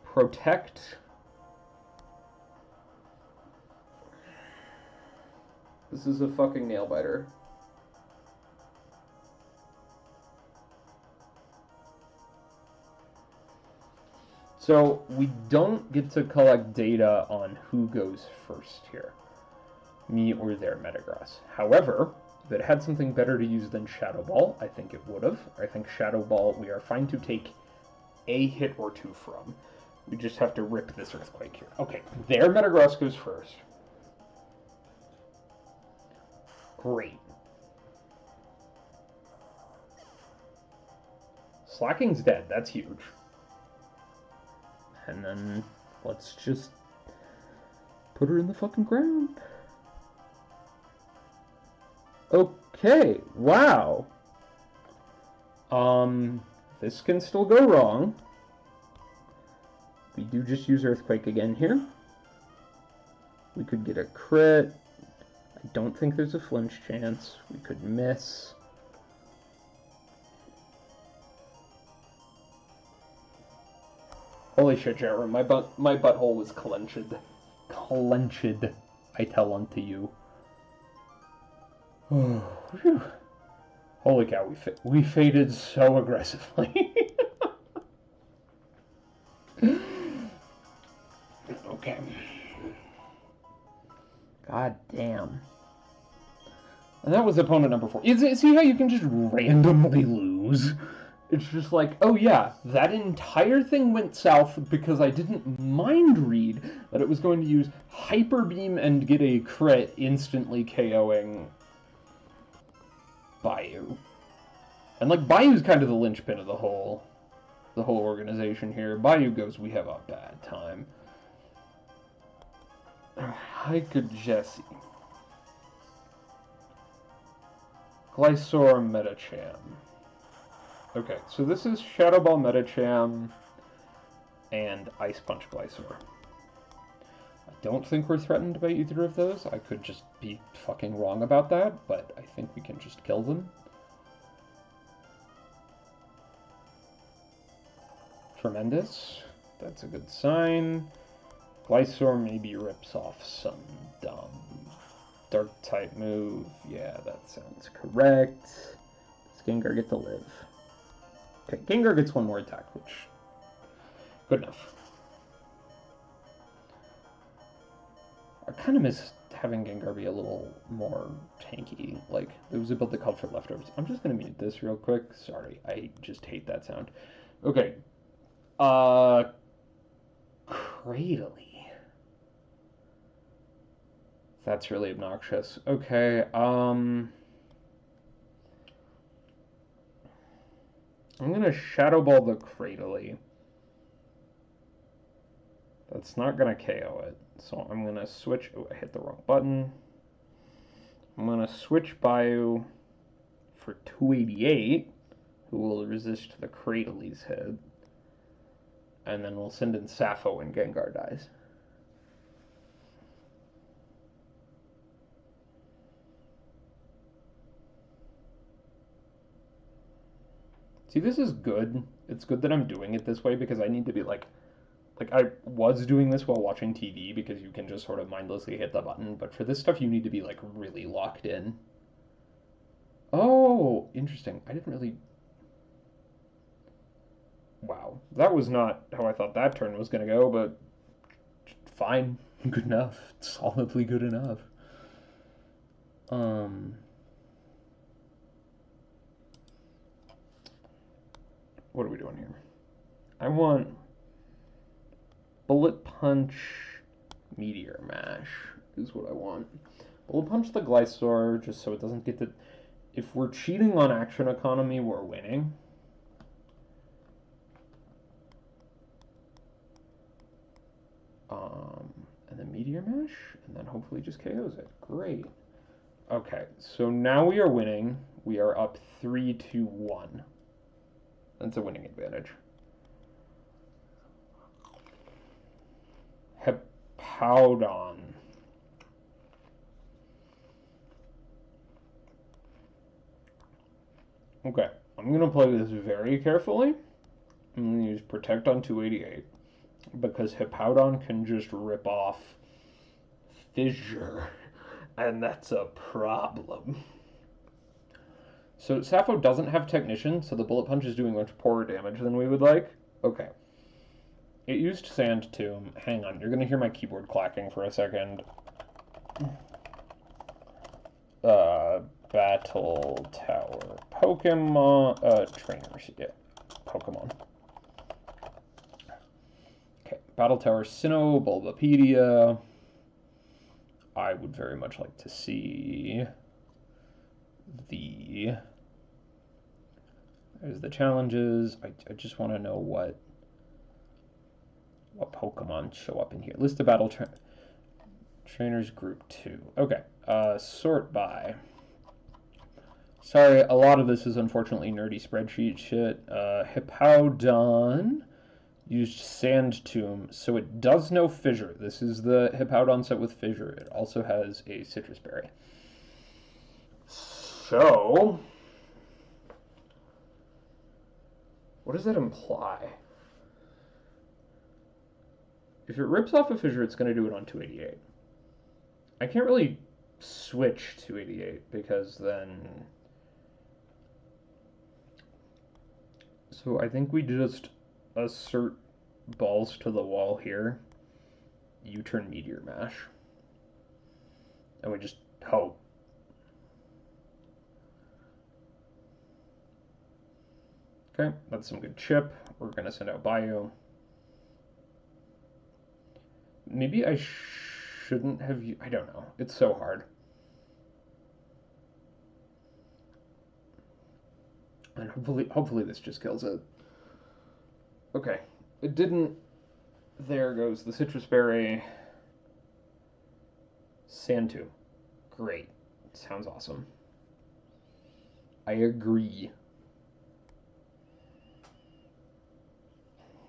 Protect. This is a fucking nail biter. So, we don't get to collect data on who goes first here. Me or their Metagross. However, if it had something better to use than Shadow Ball, I think it would have. I think Shadow Ball we are fine to take a hit or two from. We just have to rip this Earthquake here. Okay, their Metagross goes first. Great. Slacking's dead. That's huge. And then let's just put her in the fucking ground. Okay, wow. This can still go wrong. We do just use Earthquake again here. We could get a crit. I don't think there's a flinch chance. We could miss. Holy shit, Jeremy, my butthole was clenched. Clenched, I tell unto you. Holy cow, we faded so aggressively. Okay. God damn. And that was opponent number 4. See how you can just randomly lose? It's just like, oh yeah, that entire thing went south because I didn't mind read that it was going to use Hyper Beam and get a crit, instantly KOing Bayou. And like Bayou's kind of the linchpin of the whole organization here. Bayou goes, we have a bad time. Hika Jesse. Glysaur Metacham. Okay, so this is Shadow Ball Metacham and Ice Punch Glysaur. I don't think we're threatened by either of those. I could just be fucking wrong about that, but I think we can just kill them. Tremendous. That's a good sign. Glysaur maybe rips off some dumb dark type move. Yeah, that sounds correct. Does Gengar get to live? Okay, Gengar gets one more attack, which... good enough. I kind of miss having Gengar be a little more tanky. Like, there was a build that called for leftovers. I'm just going to mute this real quick. Sorry, I just hate that sound. Okay. Cradily. That's really obnoxious. Okay, I'm gonna Shadow Ball the Cradily. That's not gonna KO it. So I'm gonna switch. Oh, I hit the wrong button. I'm gonna switch Bayou for 288, who will resist the Cradely's hit. And then we'll send in Sappho when Gengar dies. See, this is good. It's good that I'm doing it this way because I need to be like I was doing this while watching TV because you can just sort of mindlessly hit the button, but for this stuff you need to be like really locked in. Oh, interesting. I didn't really... Wow. That was not how I thought that turn was going to go, but fine. Good enough. Solidly good enough. What are we doing here? I want Bullet Punch Meteor Mash is what I want. Bullet Punch the Glysaur just so it doesn't get to... If we're cheating on action economy, we're winning. And then Meteor Mash, and then hopefully just KOs it. Great. Okay, so now we are winning. We are up 3-1. That's a winning advantage. Hippowdon. Okay, I'm going to play this very carefully. I'm going to use Protect on 288 because Hippowdon can just rip off Fissure, and that's a problem. So Sappho doesn't have Technician, so the Bullet Punch is doing much poorer damage than we would like. Okay. It used Sand Tomb. Hang on, you're going to hear my keyboard clacking for a second. Battle Tower. Pokemon, trainers, yeah. Pokemon. Okay, Battle Tower Sinnoh, Bulbapedia. I would very much like to see there's the challenges. I just want to know what Pokemon show up in here. List of battle trainers group 2. Okay, sort by. Sorry, a lot of this is unfortunately nerdy spreadsheet shit. Hippowdon used Sand Tomb, so it does know Fissure. This is the Hippowdon set with Fissure. It also has a Citrus Berry. So, what does that imply? If it rips off a Fissure, it's going to do it on 288. I can't really switch 288 because then... So I think we just assert balls to the wall here. U-turn Meteor Mash. And we just hope. Okay, that's some good chip. We're going to send out Bayou. Maybe I shouldn't have... I don't know. It's so hard. And hopefully this just kills it. Okay. It didn't... There goes the Citrus Berry. Sandtube. Great. Sounds awesome. I agree.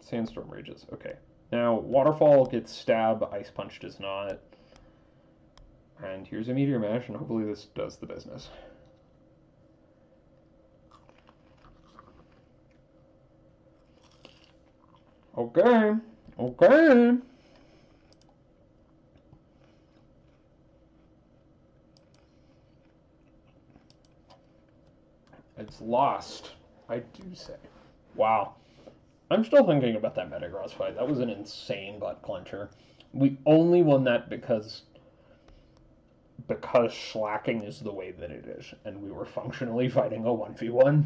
Sandstorm rages. Okay. Now, Waterfall gets Stab. Ice Punch does not. And here's a Meteor Mash, and hopefully this does the business. Okay. Okay. It's lost, I do say. Wow. I'm still thinking about that Metagross fight. That was an insane butt clencher. We only won that because slacking is the way that it is, and we were functionally fighting a 1v1.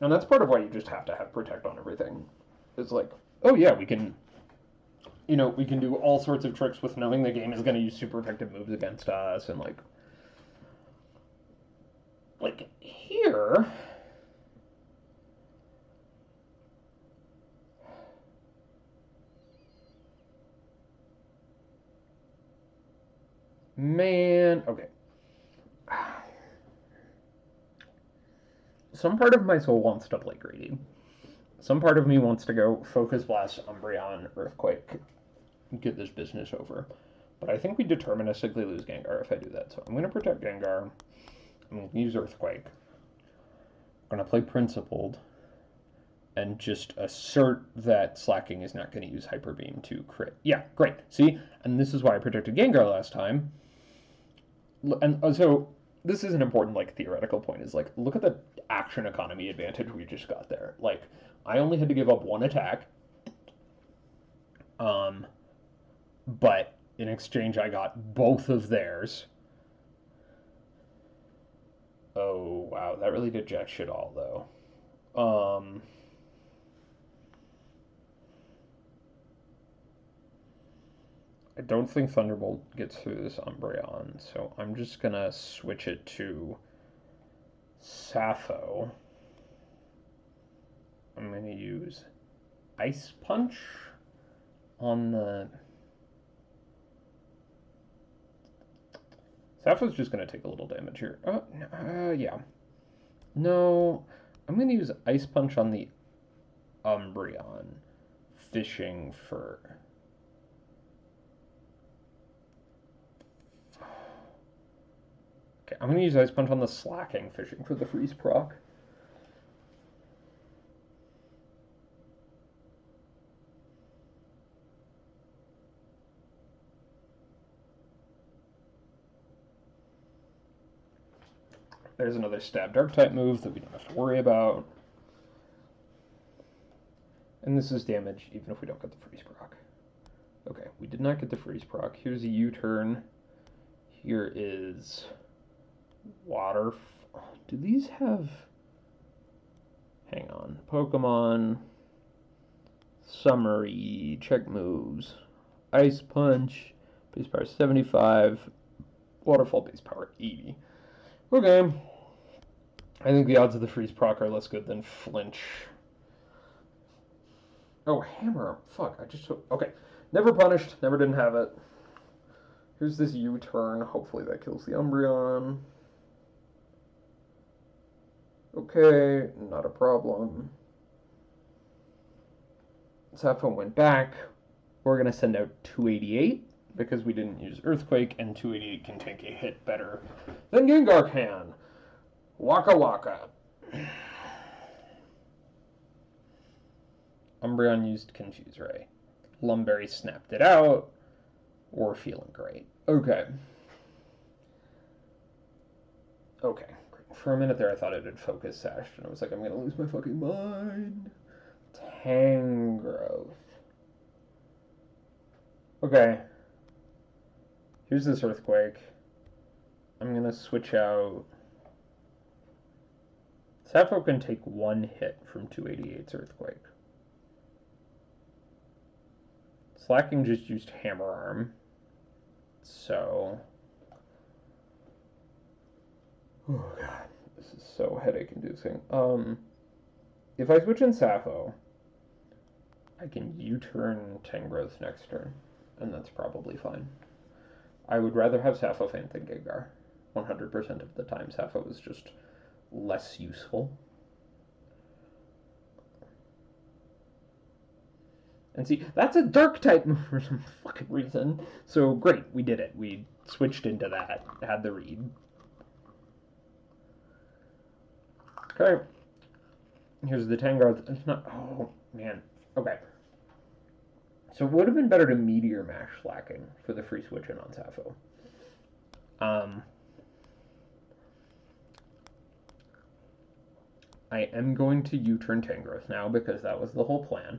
And that's part of why you just have to have Protect on everything. It's like, oh yeah, we can do all sorts of tricks with knowing the game is going to use super effective moves against us, and like here... Man, okay. Some part of my soul wants to play greedy. Some part of me wants to go Focus Blast, Umbreon, Earthquake, get this business over. But I think we deterministically lose Gengar if I do that. So I'm going to protect Gengar. I'm going to use Earthquake. I'm going to play Principled. And just assert that Slacking is not going to use Hyper Beam to crit. Yeah, great. See? And this is why I protected Gengar last time. And so this is an important theoretical point, is look at the action economy advantage we just got there. I only had to give up one attack, but in exchange I got both of theirs. Oh wow, that really did jack shit all though. I don't think Thunderbolt gets through this Umbreon, so I'm just gonna switch it to Sappho. I'm gonna use Ice Punch on the... Sappho's just gonna take a little damage here. Yeah. No, I'm gonna use Ice Punch on the Umbreon, fishing for... Okay, I'm going to use Ice Punch on the Slacking, fishing for the freeze proc. There's another Stab Dark type move that we don't have to worry about. And this is damage even if we don't get the freeze proc. Okay, we did not get the freeze proc. Here's a U-turn. Here is Water. Do these have... Hang on. Pokemon. Summary. Check moves. Ice Punch. Base power 75. Waterfall base power 80. Okay. I think the odds of the freeze proc are less good than Flinch. Oh, Hammer. Fuck, I just... Okay. Never punished. Never didn't have it. Here's this U-turn. Hopefully that kills the Umbreon. Okay, not a problem. Sappho went back. We're going to send out 288 because we didn't use Earthquake, and 288 can take a hit better than Gengar can. Waka Waka. Umbreon used Confuse Ray. Lumberry snapped it out. We're feeling great. Okay. Okay. For a minute there, I thought it had Focus Sash, and I was like, I'm going to lose my fucking mind. Tangrowth. Okay. Here's this Earthquake. I'm going to switch out... Sappho can take one hit from 288's Earthquake. Slacking just used Hammer Arm. So... Oh god, this is so headache-inducing. If I switch in Sappho, I can U-turn Tangrowth next turn, and that's probably fine. I would rather have Sappho Feint than Gengar. 100% of the time, Sappho is just less useful. And see, that's a dark type move for some fucking reason. So great, we did it. We switched into that, had the read. Okay. Here's the Tangrowth. It's not... Oh, man. Okay. So it would have been better to Meteor Mash Slacking for the free switch in on Sappho. I am going to U-turn Tangrowth now because that was the whole plan.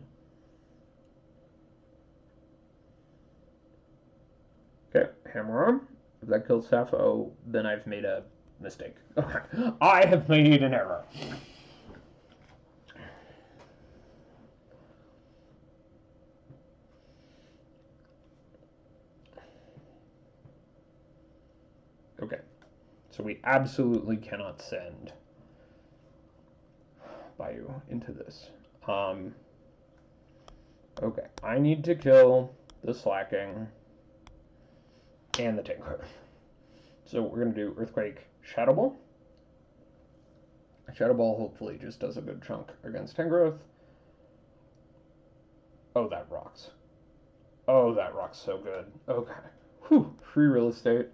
Okay, Hammer Arm. If that kills Sappho, then I've made a mistake. Okay. I have made an error. Okay. So we absolutely cannot send Bayou into this. Okay. I need to kill the Slacking and the Tangrowth. So we're going to do Earthquake Shadow Ball. Shadow Ball hopefully just does a good chunk against Tangrowth. Oh, that rocks. Oh, that rocks so good. Okay. Whew. Free real estate.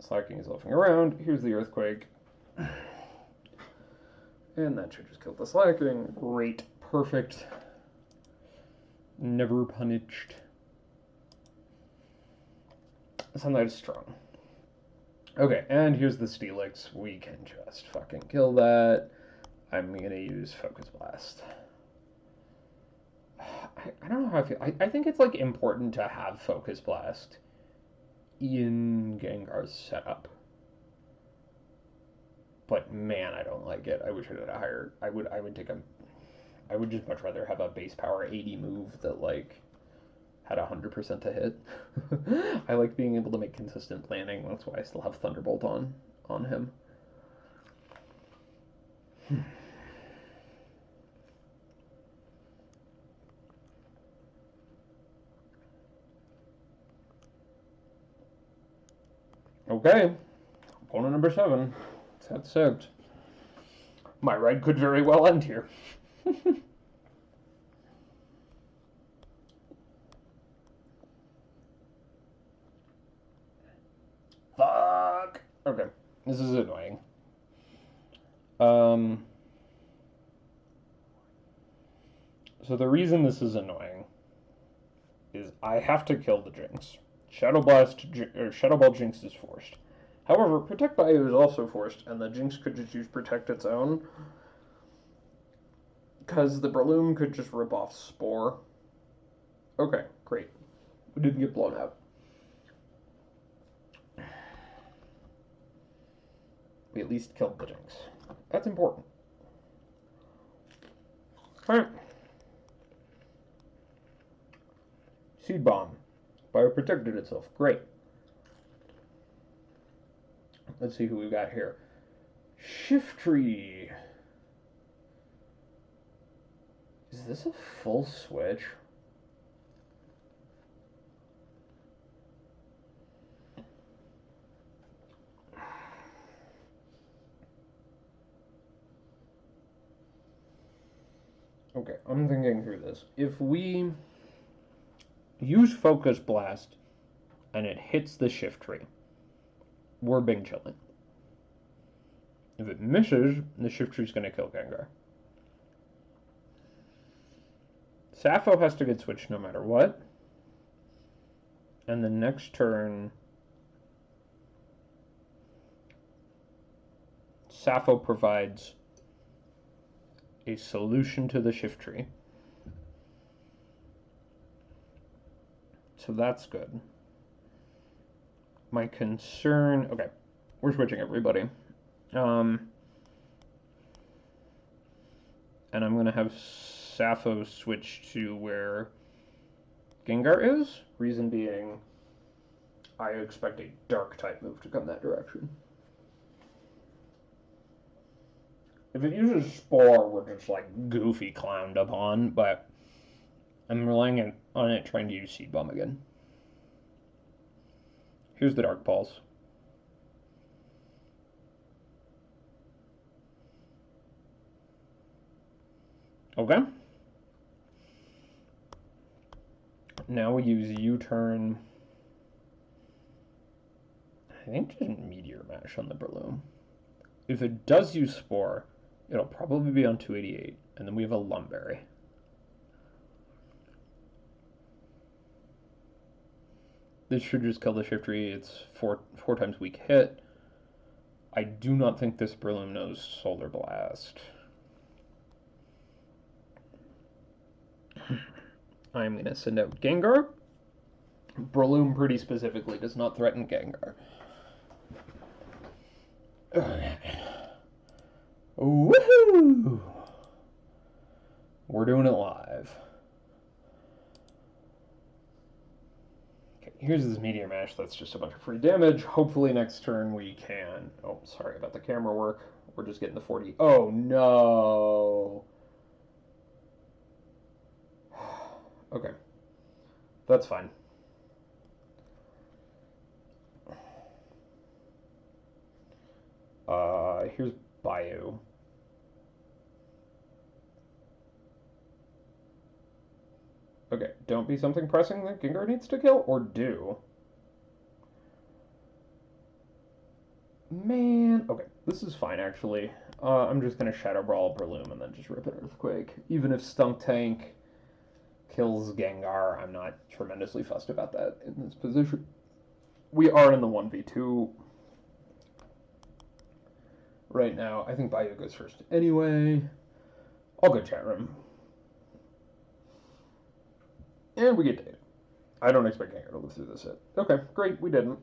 Slacking is loafing around. Here's the Earthquake. And that should just kill the Slacking. Great. Perfect. Never punished. Sunlight is strong. Okay, and here's the Steelix. We can just fucking kill that. I'm gonna use Focus Blast. I don't know how I feel. I think it's like important to have Focus Blast in Gengar's setup. But man, I don't like it. I wish I had a higher. I would just much rather have a base power 80 move that like had 100% to hit. I like being able to make consistent planning. That's why I still have Thunderbolt on him. Okay, opponent number 7. That's it. My ride could very well end here. Fuck. Okay, this is annoying. So the reason this is annoying is I have to kill the Jinx. Shadow Ball Jinx is forced. However, Protect Bayou is also forced, and the Jinx could just use Protect its own. Because the Breloom could just rip off Spore. Okay, great. We didn't get blown out. We at least killed the Jinx. That's important. Alright. Seed Bomb. Bio protected itself. Great. Let's see who we've got here. Shiftry. Is this a full switch? Okay, I'm thinking through this. If we use Focus Blast and it hits the Shiftry, we're big chilling. If it misses, the Shiftry's going to kill Gengar. Sappho has to get switched no matter what. And the next turn, Sappho provides a solution to the Shiftry. so that's good. My concern... Okay, we're switching everybody. And I'm going to have Sappho switch to where Gengar is. Reason being, I expect a Dark-type move to come that direction. If it uses Spore, we're just, like, goofy clowned upon, but I'm relying on it trying to use Seed Bomb again. Here's the Dark Pulse. Okay. Now we use U-turn. I think just Meteor Mash on the Breloom. If it does use Spore, it'll probably be on 288, and then we have a Lum Berry. This should just kill the Shiftry. It's four times weak hit. I do not think this Breloom knows Solar Blast. I'm going to send out Gengar. Breloom pretty specifically does not threaten Gengar. Woohoo! We're doing it live. Okay, here's this Meteor Mash. That's just a bunch of free damage. Hopefully next turn we can... Oh, sorry about the camera work. We're just getting the 40. Oh, no! Okay. That's fine. Here's Bayou. Okay, don't be something pressing that Gengar needs to kill, or do. Man, okay, this is fine, actually. I'm just going to Shadow Brawl Breloom and then just rip an Earthquake. Even if Stunk Tank kills Gengar, I'm not tremendously fussed about that in this position. We are in the 1v2 right now. I think Bayou goes first anyway. I'll go chat room. And we get data. I don't expect Gengar to live through this hit. Okay, great, we didn't.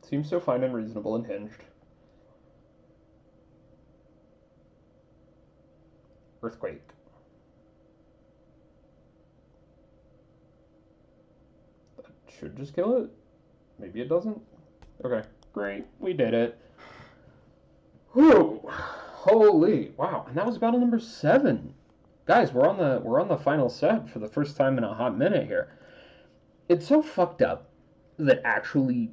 Seems so fine and reasonable and hinged. Earthquake. That should just kill it. Maybe it doesn't. Okay, great, we did it. Whew! Holy wow! And that was battle number 7. Guys, we're on the final set for the first time in a hot minute here. It's so fucked up that actually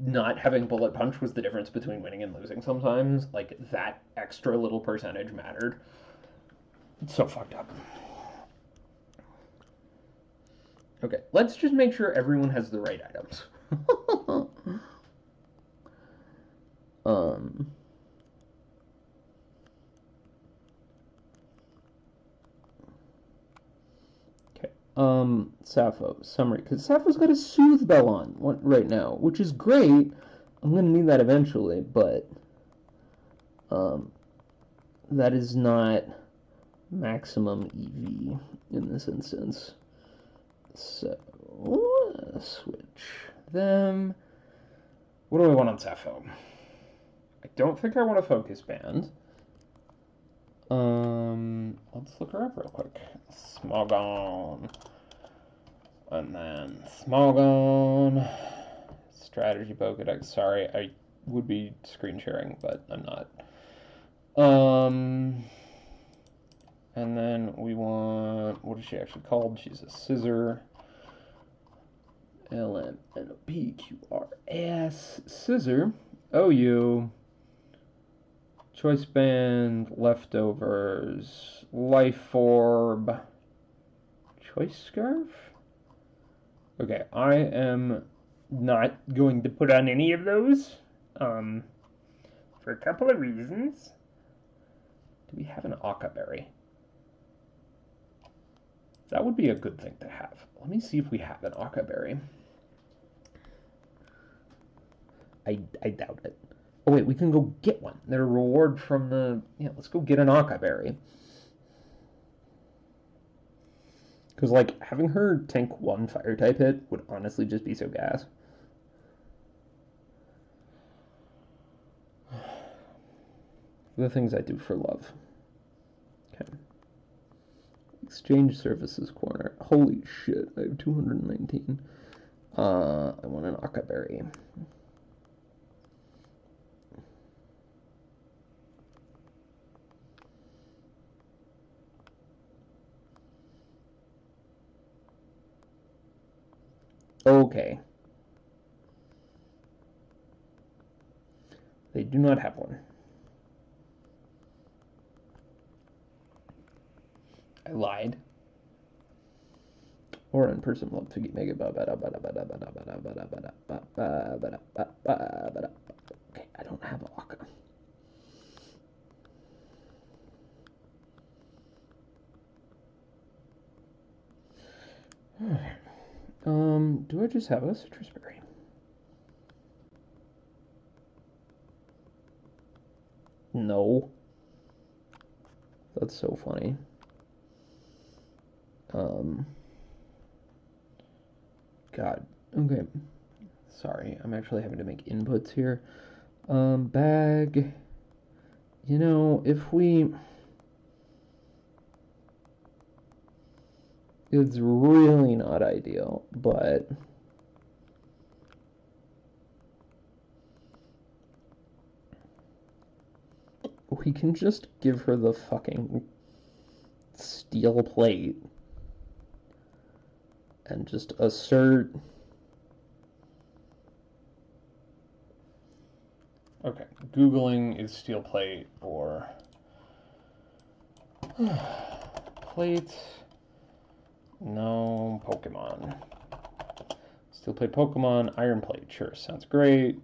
not having Bullet Punch was the difference between winning and losing sometimes. Like, that extra little percentage mattered. It's so fucked up. Okay, let's just make sure everyone has the right items. Sappho, summary. Because Sappho's got a Soothe Bell on right now, which is great. I'm going to need that eventually, but that is not maximum EV in this instance. So, switch them. What do I want on Sappho? I don't think I want a Focus Band. Let's look her up real quick. Smogon. And then Smogon. Strategy Pokedex. Sorry, I would be screen sharing, but I'm not. And then we want, what is she actually called? She's a Scissor. LMNOPQRS. Scissor. OU. Choice Band, Leftovers, Life Orb, Choice Scarf? Okay, I am not going to put on any of those, for a couple of reasons. Do we have an Occa Berry? That would be a good thing to have. Let me see if we have an Occa Berry. I doubt it. Oh wait, we can go get one. They're a reward from the... Yeah, let's go get an Occa Berry. Because, like, having her tank one fire type hit would honestly just be so gas. The things I do for love. Okay. Exchange services corner. Holy shit, I have 219. I want an Akaberry. Okay. They do not have one. I lied. Or in person love to get mega. Okay, I don't have a Aka. Do I just have a citrus berry? No. That's so funny. God. Okay. Sorry, I'm actually having to make inputs here. Bag. You know, if we... It's really not ideal, but... We can just give her the fucking steel plate and just assert... Okay, Googling is steel plate or plate. No, Pokemon. Steel plate Pokemon, iron plate, sure, sounds great.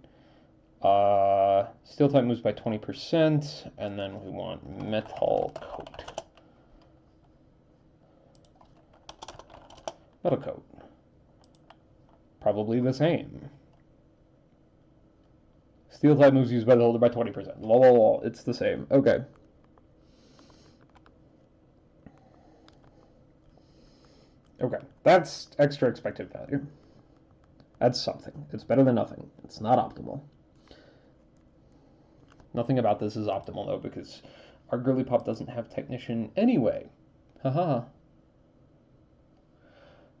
Steel type moves by 20%, and then we want metal coat. Metal coat. Probably the same. Steel type moves used by the holder by 20%. Lol, it's the same. Okay. Okay, that's extra expected value. That's something. It's better than nothing. It's not optimal. Nothing about this is optimal, though, because our girly pop doesn't have technician anyway. Haha.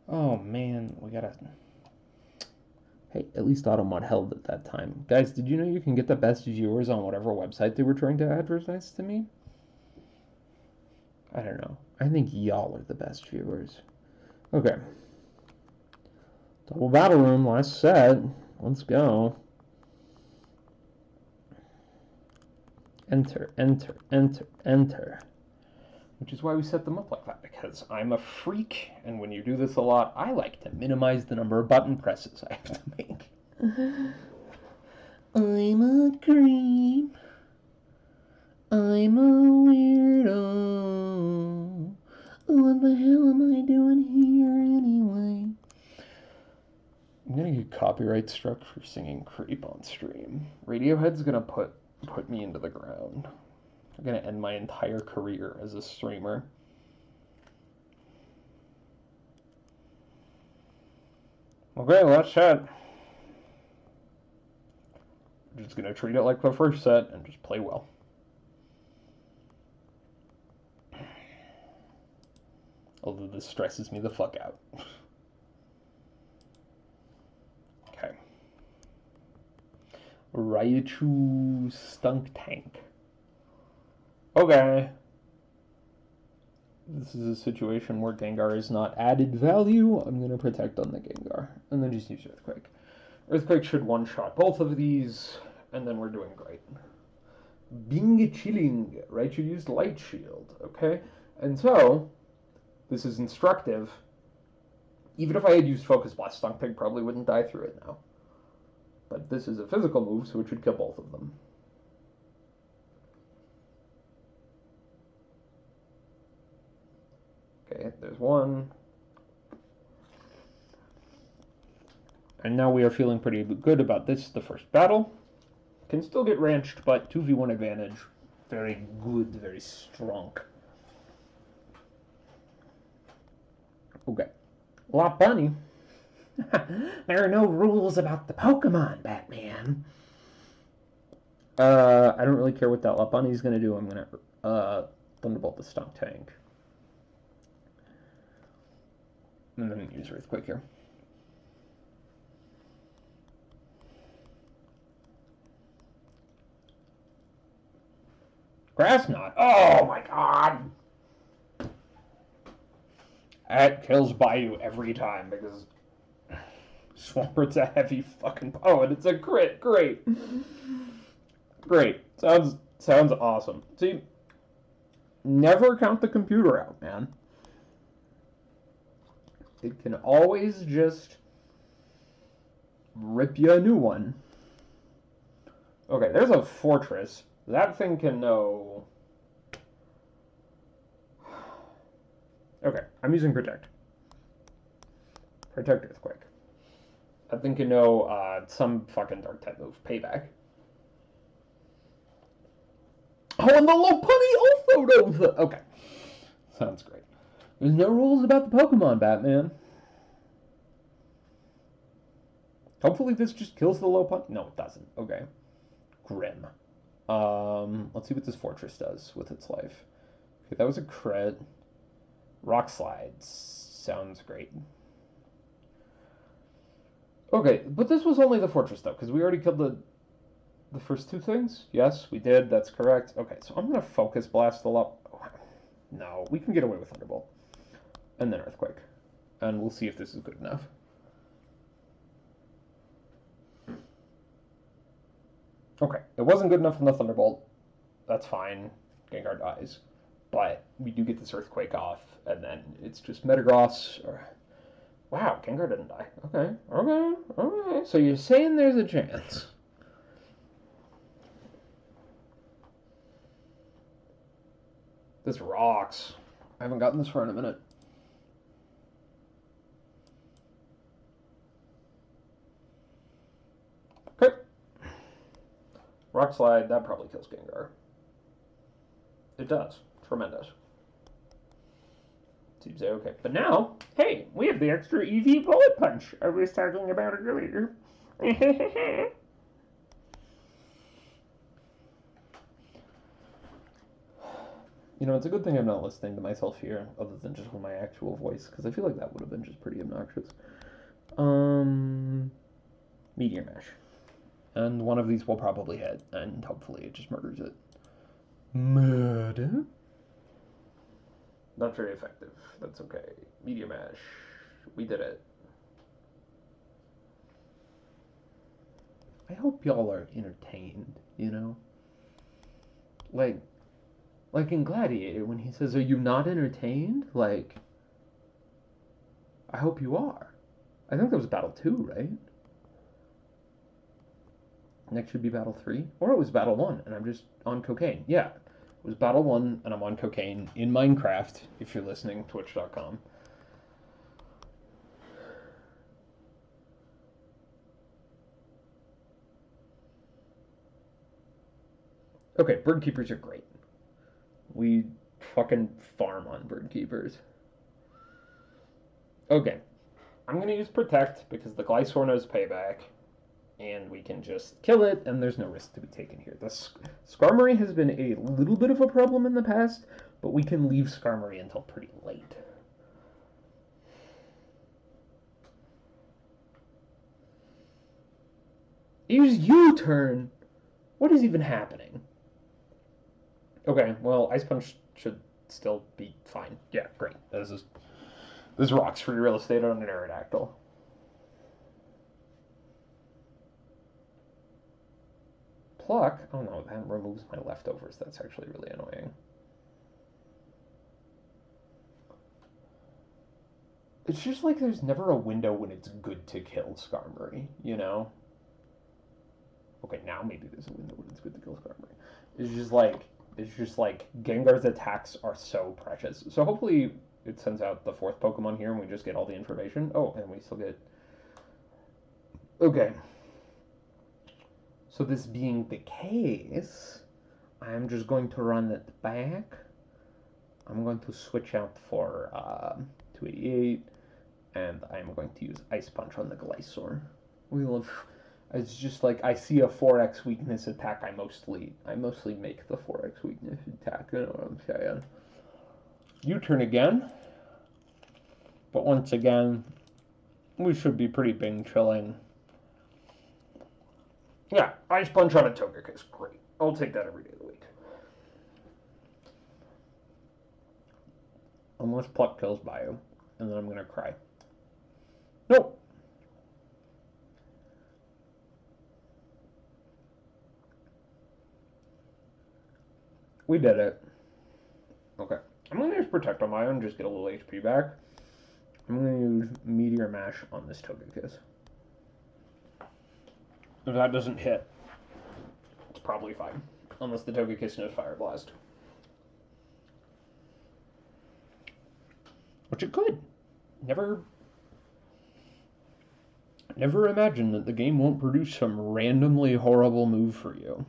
Oh, man, we gotta... Hey, at least Automod held at that time. Guys, did you know you can get the best viewers on whatever website they were trying to advertise to me? I don't know. I think y'all are the best viewers. Okay. Double battle room, last set. Let's go. Enter, enter, enter, enter. Which is why we set them up like that, because I'm a freak, and when you do this a lot, I like to minimize the number of button presses I have to make. I'm a creep. I'm a weirdo. What the hell am I doing here anyway? I'm gonna get copyright struck for singing Creep on stream. Radiohead's gonna put me into the ground. I'm gonna end my entire career as a streamer. Okay, last set. I'm just gonna treat it like the first set and just play well. Although this stresses me the fuck out. Okay. Raichu Stunk Tank. Okay. This is a situation where Gengar is not added value. I'm going to protect on the Gengar. And then just use Earthquake. Earthquake should one-shot both of these, and then we're doing great. Bing chilling. Raichu used Light Shield. Okay? And so, this is instructive. Even if I had used Focus Blast, Stunk Tank probably wouldn't die through it now. But this is a physical move, so it should kill both of them. Okay, there's one. And now we are feeling pretty good about this, the first battle. Can still get ranched, but 2v1 advantage. Very good, very strong. Okay. Lopunny. There are no rules about the Pokemon, Batman. I don't really care what that Lopunny's gonna do. I'm gonna Thunderbolt the Stunk Tank. And then use Earthquake here. Grass Knot. Oh my god! That kills Bayou every time because Swampert's a heavy fucking. Oh, and it's a crit. Great. Great. Sounds awesome. See, never count the computer out, man. It can always just rip you a new one. Okay, there's a Fortress. That thing can know. Okay, I'm using Protect. Protect Earthquake. That thing can know some fucking Dark type move. Payback. Oh, and the Lopunny also knows. Okay, sounds great. There's no rules about the Pokemon, Batman. Hopefully this just kills the Lopunny. No, it doesn't. Okay. Grim. Let's see what this Fortress does with its life. Okay, that was a crit. Rock Slides. Sounds great. Okay, but this was only the Fortress, though, because we already killed the first two things? Yes, we did. That's correct. Okay, so I'm going to Focus Blast the Lop... No, we can get away with Thunderbolt. And then Earthquake. And we'll see if this is good enough. Okay, it wasn't good enough from the Thunderbolt. That's fine. Gengar dies. But we do get this Earthquake off, and then it's just Metagross. Or... Wow, Gengar didn't die. Okay. So you're saying there's a chance. This rocks. I haven't gotten this far in a minute. Okay. Rock Slide, that probably kills Gengar. It does. Tremendous. Seems okay. But now, hey, we have the extra EV Bullet Punch I was talking about earlier. You know, it's a good thing I'm not listening to myself here, other than just with my actual voice, because I feel like that would have been just pretty obnoxious. Meteor Mash. And one of these will probably hit, and hopefully it just murders it. Murder? Not very effective. That's okay. Meteor Mash. We did it. I hope y'all are entertained, you know? Like in Gladiator, when he says, "Are you not entertained?" Like, I hope you are. I think that was Battle 2, right? Next should be Battle 3. Or it was Battle 1, and I'm just on cocaine. Yeah, it was Battle 1, and I'm on cocaine in Minecraft, if you're listening, twitch.com. Okay, bird keepers are great. We fucking farm on bird keepers. Okay, I'm gonna use Protect because the Glysaur knows payback, and we can just kill it, and there's no risk to be taken here. The Skarmory has been a little bit of a problem in the past, but we can leave Skarmory until pretty late. Use U-turn! What is even happening? Okay, well, Ice Punch should still be fine. Yeah, great. This rocks free real estate on an Aerodactyl. Pluck? Oh no, that removes my leftovers. That's actually really annoying. It's just like there's never a window when it's good to kill Skarmory, you know? Okay, now maybe there's a window when it's good to kill Skarmory. It's just like Gengar's attacks are so precious. So hopefully it sends out the fourth Pokemon here and we just get all the information. Oh, and we still get... Okay. So this being the case, I'm just going to run it back. I'm going to switch out for 288. And I'm going to use Ice Punch on the Glysaur. It's just like I see a 4x weakness attack. I mostly make the 4x weakness attack. You know what I'm saying? U-turn again. But once again, we should be pretty bing chilling. Yeah, Ice Punch on a Togekiss. Great. I'll take that every day of the week. Unless Pluck kills Bio, and then I'm going to cry. Nope. We did it. Okay. I'm going to use Protect on my own, just get a little HP back. I'm going to use Meteor Mash on this Togekiss. If that doesn't hit, it's probably fine. Unless the Togekiss knows Fire Blast. Which it could. Never imagine that the game won't produce some randomly horrible move for you.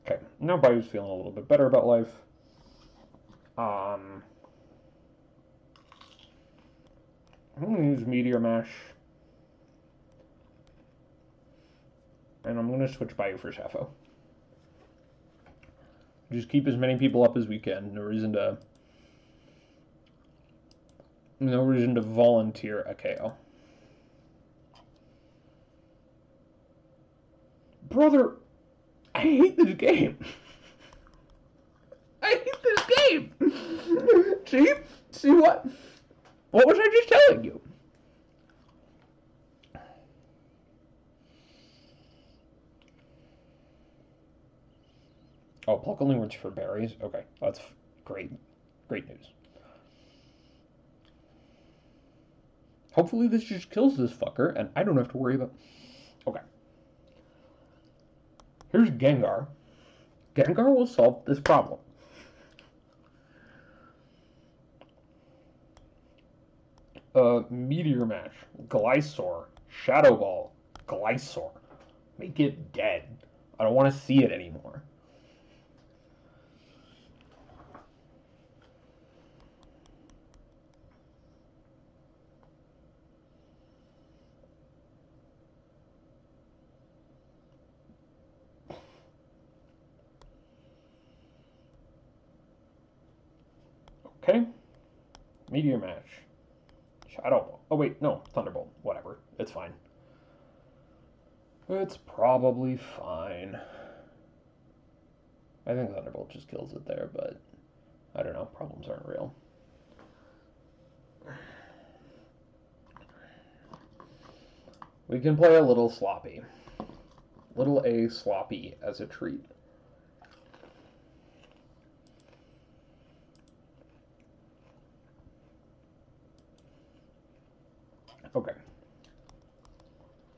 Okay, now Bayou's feeling a little bit better about life. I'm going to use Meteor Mash. And I'm going to switch Bayou for Sappho. Just keep as many people up as we can. No reason to volunteer a KO. Brother, I hate this game. I hate this game. See what? What was I just telling you? Oh, Pluck only works for berries? Okay, that's great. Great news. Hopefully this just kills this fucker, and I don't have to worry about... Okay. Here's Gengar. Gengar will solve this problem. Meteor Mash, Glysaur, Shadow Ball, Glysaur. Make it dead. I don't want to see it anymore. Okay. Meteor Mash. Shadow Ball. Oh, wait, no. Thunderbolt. Whatever. It's fine. It's probably fine. I think Thunderbolt just kills it there, but I don't know. Problems aren't real. We can play a little sloppy. Little A sloppy as a treat. Okay.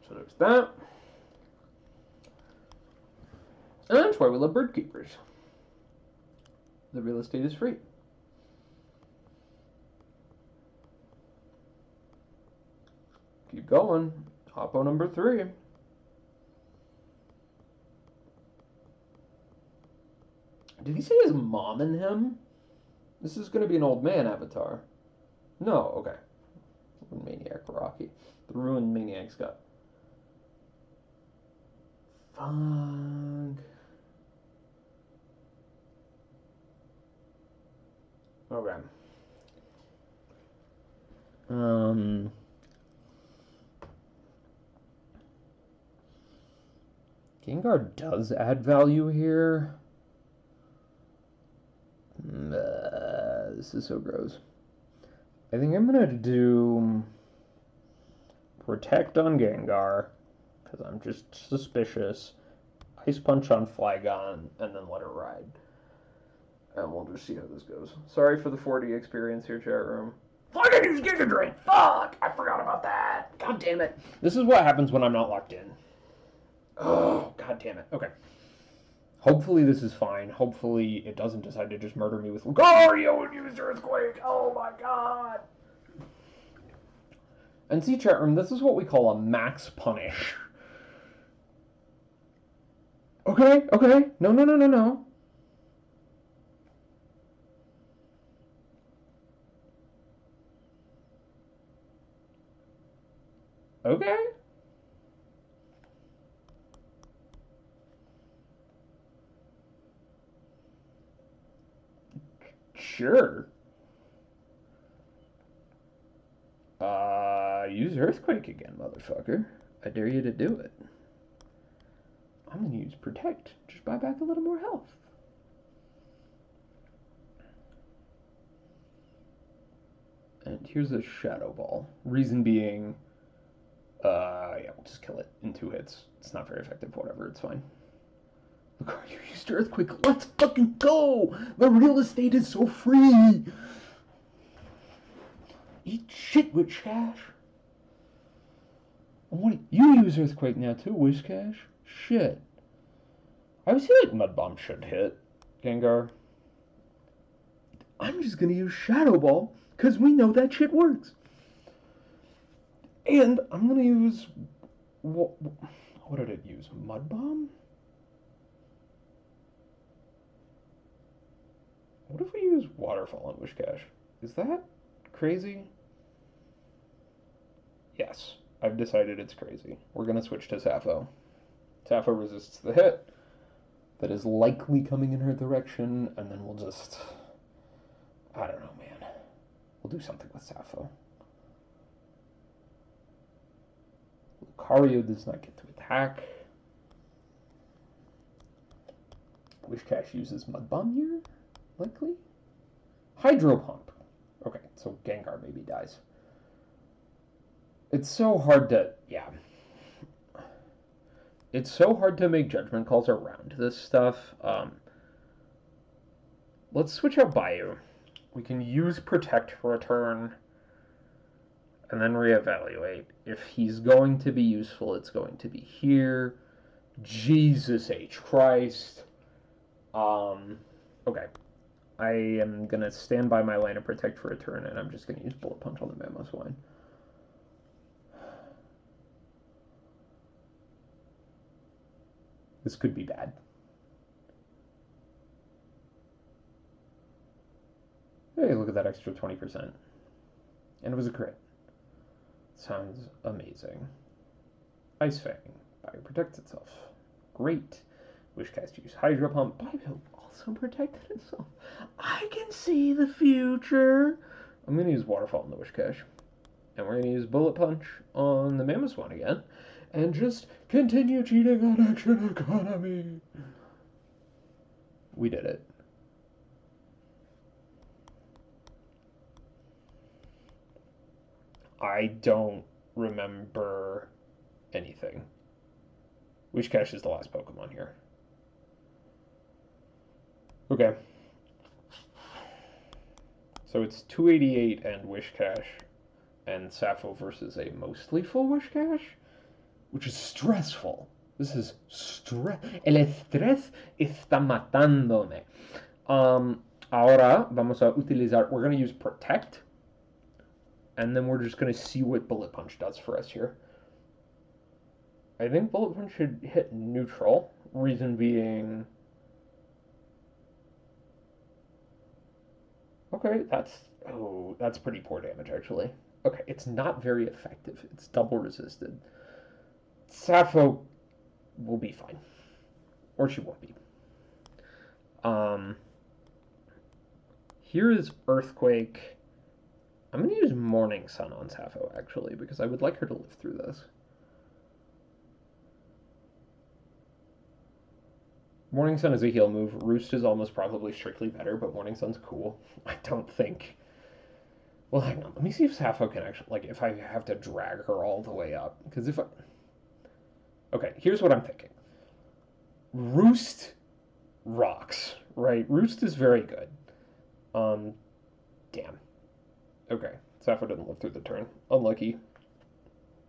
So there's that. And that's why we love bird keepers. The real estate is free. Keep going. Hoppo number 3. Did he say his mom and him? This is going to be an old man avatar. No, okay. Maniac Rocky. The Ruined Maniac's got. Fuck. Okay. Gengar does add value here. This is so gross. I think I'm gonna do Protect on Gengar, because I'm just suspicious. Ice Punch on Flygon, and then let it ride. And we'll just see how this goes. Sorry for the 4D experience here, chat room. Flygon used Giga Drain! Fuck! I forgot about that! God damn it. This is what happens when I'm not locked in. Oh, god damn it. Okay. Hopefully this is fine. Hopefully it doesn't decide to just murder me with Lucario and use Earthquake. Oh my god. And see, chat room, this is what we call a max punish. Okay, okay. No, no, no, no, no. Okay. Sure. Use Earthquake again, motherfucker. I dare you to do it. I'm gonna use Protect. Just buy back a little more health. And here's a Shadow Ball. Reason being, yeah, we'll just kill it in 2 hits. It's not very effective, whatever, it's fine. Look, you used Earthquake. Let's fucking go! The real estate is so free! Eat shit, Whiscash. What, you use Earthquake now too, Whiscash? Shit. I was like Mud Bomb should hit Gengar. I'm just gonna use Shadow Ball, because we know that shit works. And I'm gonna use... What did it use? Mud Bomb? What if we use Waterfall on Whiscash? Is that crazy? Yes, I've decided it's crazy. We're gonna switch to Sappho. Sappho resists the hit that is likely coming in her direction, and then we'll just... I don't know, man. We'll do something with Sappho. Lucario does not get to attack. Whiscash uses Mud Bomb here, likely. Hydro Pump. Okay, so Gengar maybe dies. It's so hard to... yeah. It's so hard to make judgment calls around this stuff. Let's switch out Bayou. We can use Protect for a turn, and then reevaluate. If he's going to be useful, it's going to be here. Jesus H. Christ. Okay. I am going to stand by my line of Protect for a turn, and I'm just going to use Bullet Punch on the Mamoswine. This could be bad. Hey, look at that extra 20%. And it was a crit. Sounds amazing. Ice Fang. Bio protects itself. Great. Wishcast use Hydro Pump. Bio also protected itself. I can see the future. I'm going to use Waterfall on the Wishcash. And we're going to use Bullet Punch on the Mamoswine again. And just continue cheating on Action Economy. We did it. I don't remember anything. Wishcash is the last Pokemon here. Okay. So it's 288 and Wishcash and Sappho versus a mostly full Wishcash, which is stressful. This is stress. El estrés está matándome. Ahora vamos a utilizar, we're going to use Protect, and then we're just going to see what Bullet Punch does for us here. I think Bullet Punch should hit neutral. Reason being... okay, that's pretty poor damage, actually. Okay, it's not very effective. It's double resisted. Sappho will be fine. Or she won't be. Here is Earthquake. I'm going to use Morning Sun on Sappho, actually, because I would like her to live through this. Morning Sun is a heal move. Roost is almost probably strictly better, but Morning Sun's cool. I don't think... well, hang on. Let me see if Sappho can actually... like, if I have to drag her all the way up. Because if I... okay, here's what I'm thinking. Roost rocks, right? Roost is very good. Damn. Okay, Sappho didn't live through the turn. Unlucky.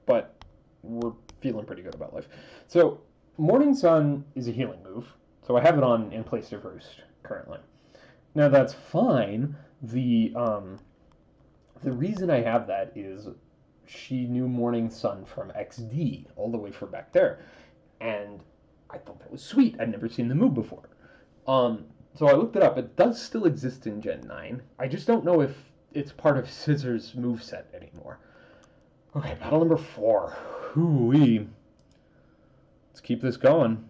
But we're feeling pretty good about life. So, Morning Sun is a healing move. So I have it on in place of Roost currently. Now that's fine. The reason I have that is she knew Morning Sun from XD all the way from back there, and I thought that was sweet. I'd never seen the move before. So I looked it up. It does still exist in Gen 9. I just don't know if it's part of Scissor's moveset anymore. Okay, battle number 4. Hoo-wee. Let's keep this going.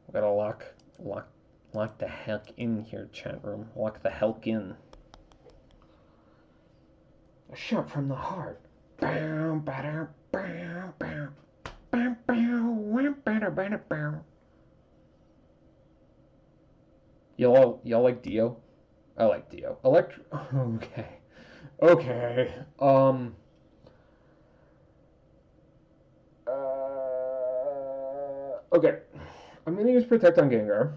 We gotta lock the heck in here, chat room. Lock the heck in. A shot from the heart. Bow, bow, bow, bow. Bow, bow, bow, bow, bow. Y'all like Dio? I like Dio. Electro. Okay. Okay. Okay. I'm gonna use Protect on Gengar.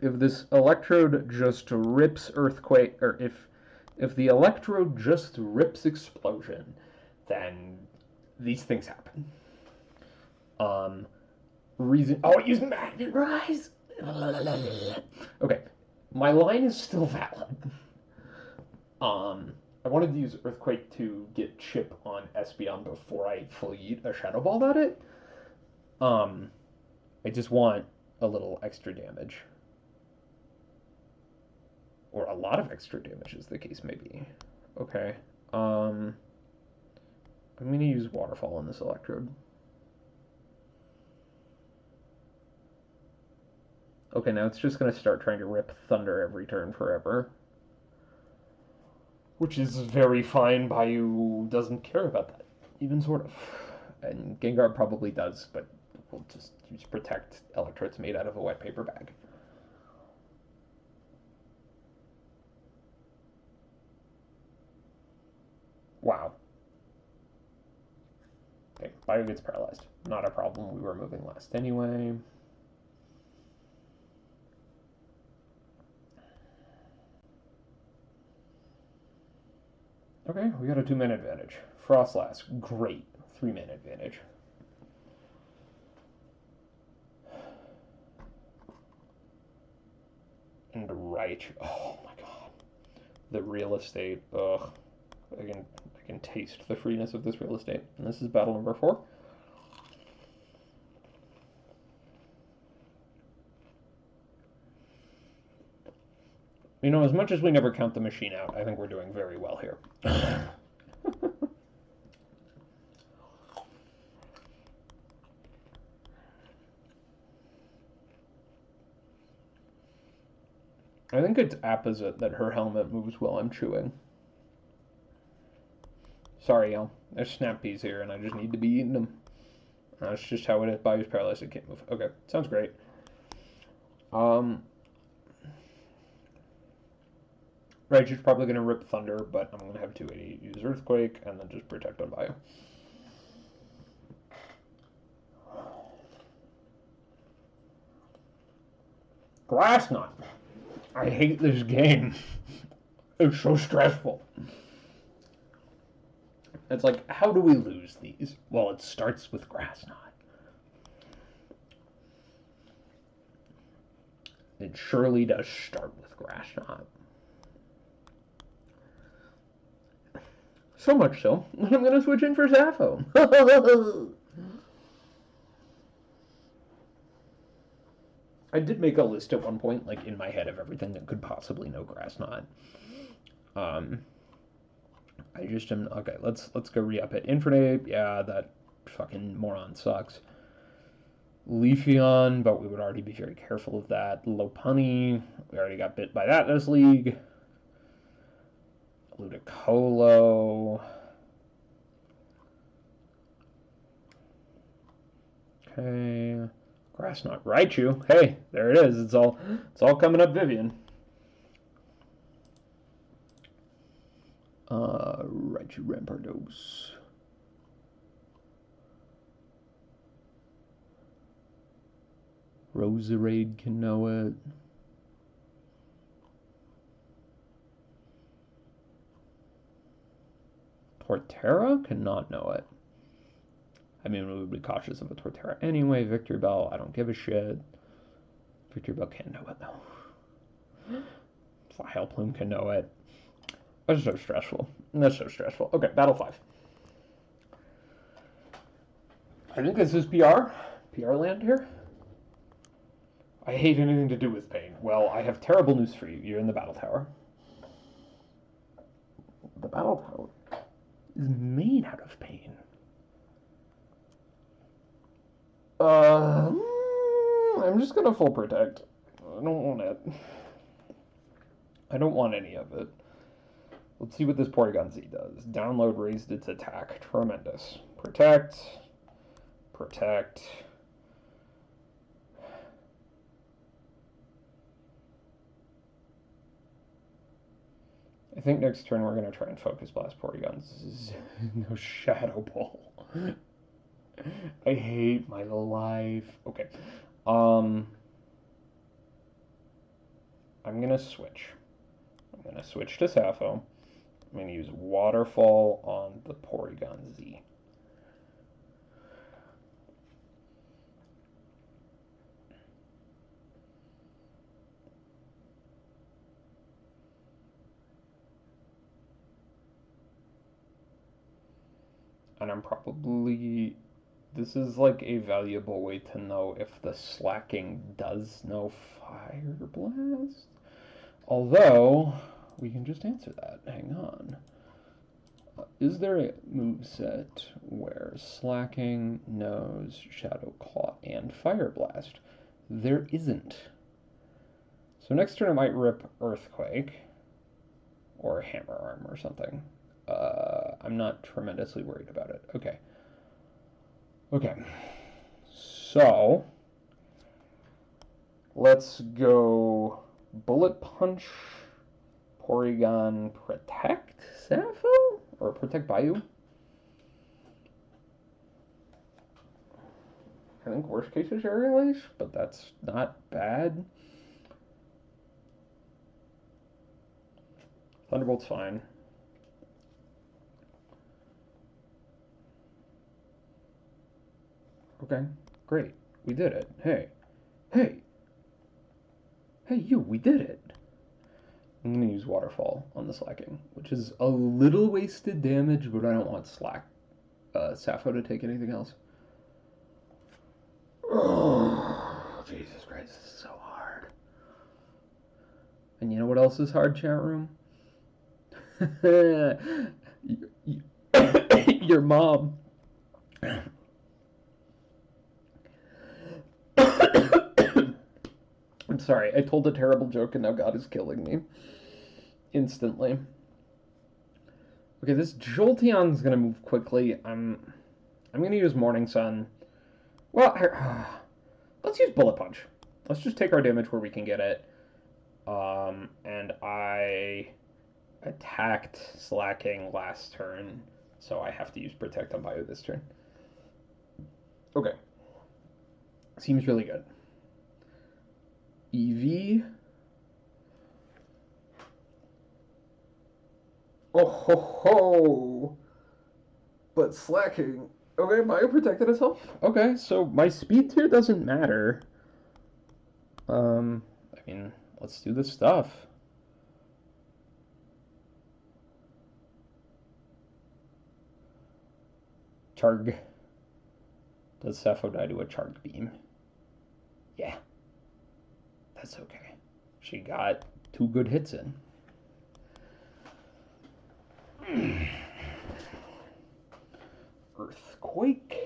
If this Electrode just rips Earthquake, or if the Electrode just rips Explosion, then these things happen. Reason. Oh, use Magnet Rise. Okay, my line is still valid. I wanted to use Earthquake to get Chip on Espeon before I fully eat a Shadow Ball at it. I just want a little extra damage. Or a lot of extra damage, as the case may be. Okay. I'm going to use Waterfall on this Electrode. Okay, now it's just going to start trying to rip Thunder every turn forever. Which is very fine. Bayou doesn't care about that, even sort of. And Gengar probably does, but we'll just use Protect. Electrode's made out of a wet paper bag. Wow. Okay, Bayou gets paralyzed. Not a problem. We were moving last anyway. Okay, we got a 2-man advantage. Frostlass, great. 3-man advantage. And right. Oh my god. The real estate. Ugh. I can taste the freeness of this real estate. And this is battle number 4. You know, as much as we never count the machine out, I think we're doing very well here. I think it's apposite that her helmet moves while I'm chewing. Sorry, y'all. There's snap peas here, and I just need to be eating them. That's just how it is. Bayou's paralyzed. It can't move. Okay, sounds great. Raichu's probably going to rip Thunder, but I'm going to have 280 use Earthquake, and then just Protect on Bayou. Grass Knot. I hate this game. It's so stressful. It's like, how do we lose these? Well, it starts with Grass Knot. It surely does start with Grass Knot. So much so, I'm going to switch in for Sappho. I did make a list at one point, like, in my head of everything that could possibly know Grass Knot. I just am... Okay, let's go re-up it. Infernape, yeah, that fucking moron sucks. Leafeon, but we would already be very careful of that. Lopunny, we already got bit by that this league. Ludicolo. Okay. Grass Knot. Raichu. Hey, there it is. It's all coming up Vivian. Raichu Rampardos. Roserade can know it. Torterra cannot know it. I mean, we would be cautious of a Torterra anyway. Victreebel, I don't give a shit. Victreebel can know it, though. Vileplume can know it. That's so stressful. That's so stressful. Okay, Battle 5. I think this is PR. PR land here. I hate anything to do with pain. Well, I have terrible news for you. You're in the battle tower. The battle tower is made out of pain. I'm just gonna full protect. I don't want it. I don't want any of it. Let's see what this Porygon Z does. Download raised its attack. Tremendous. Protect. Protect. I think next turn we're going to try and focus blast Porygons. No Shadow Ball. I hate my life. Okay. I'm going to switch. I'm going to switch to Sappho. I'm going to use Waterfall on the Porygon Z. And I'm probably... This is like a valuable way to know if the Slacking does no Fire Blast. Although, we can just answer that. Hang on. Is there a moveset where Slacking knows Shadow Claw and Fire Blast? There isn't. So next turn I might rip Earthquake or Hammer Arm or something. I'm not tremendously worried about it. Okay. Okay. So let's go Bullet Punch, Porygon, Protect Sappho? Or Protect Bayou? I think worst case is Aerial Ace, but that's not bad. Thunderbolt's fine. Okay, great. We did it. Hey. Hey! Hey, you, we did it! I'm going to use Waterfall on the Slacking, which is a little wasted damage, but I don't want Sappho to take anything else. Oh, Jesus Christ, this is so hard. And you know what else is hard, chat room? Your mom. I'm sorry, I told a terrible joke and now God is killing me. Instantly. Okay, this Jolteon's gonna move quickly. I'm gonna use Morning Sun. Well, let's use Bullet Punch. Let's just take our damage where we can get it. And I attacked Slacking last turn, so I have to use Protect on Bio this turn. Okay. Seems really good. EV. Oh ho ho! But Slacking. Okay, Bio protected itself. Okay, so my speed tier doesn't matter. I mean, let's do this stuff. Charg. Does Sappho die to a Charg Beam? Yeah. That's okay. She got 2 good hits in. Earthquake.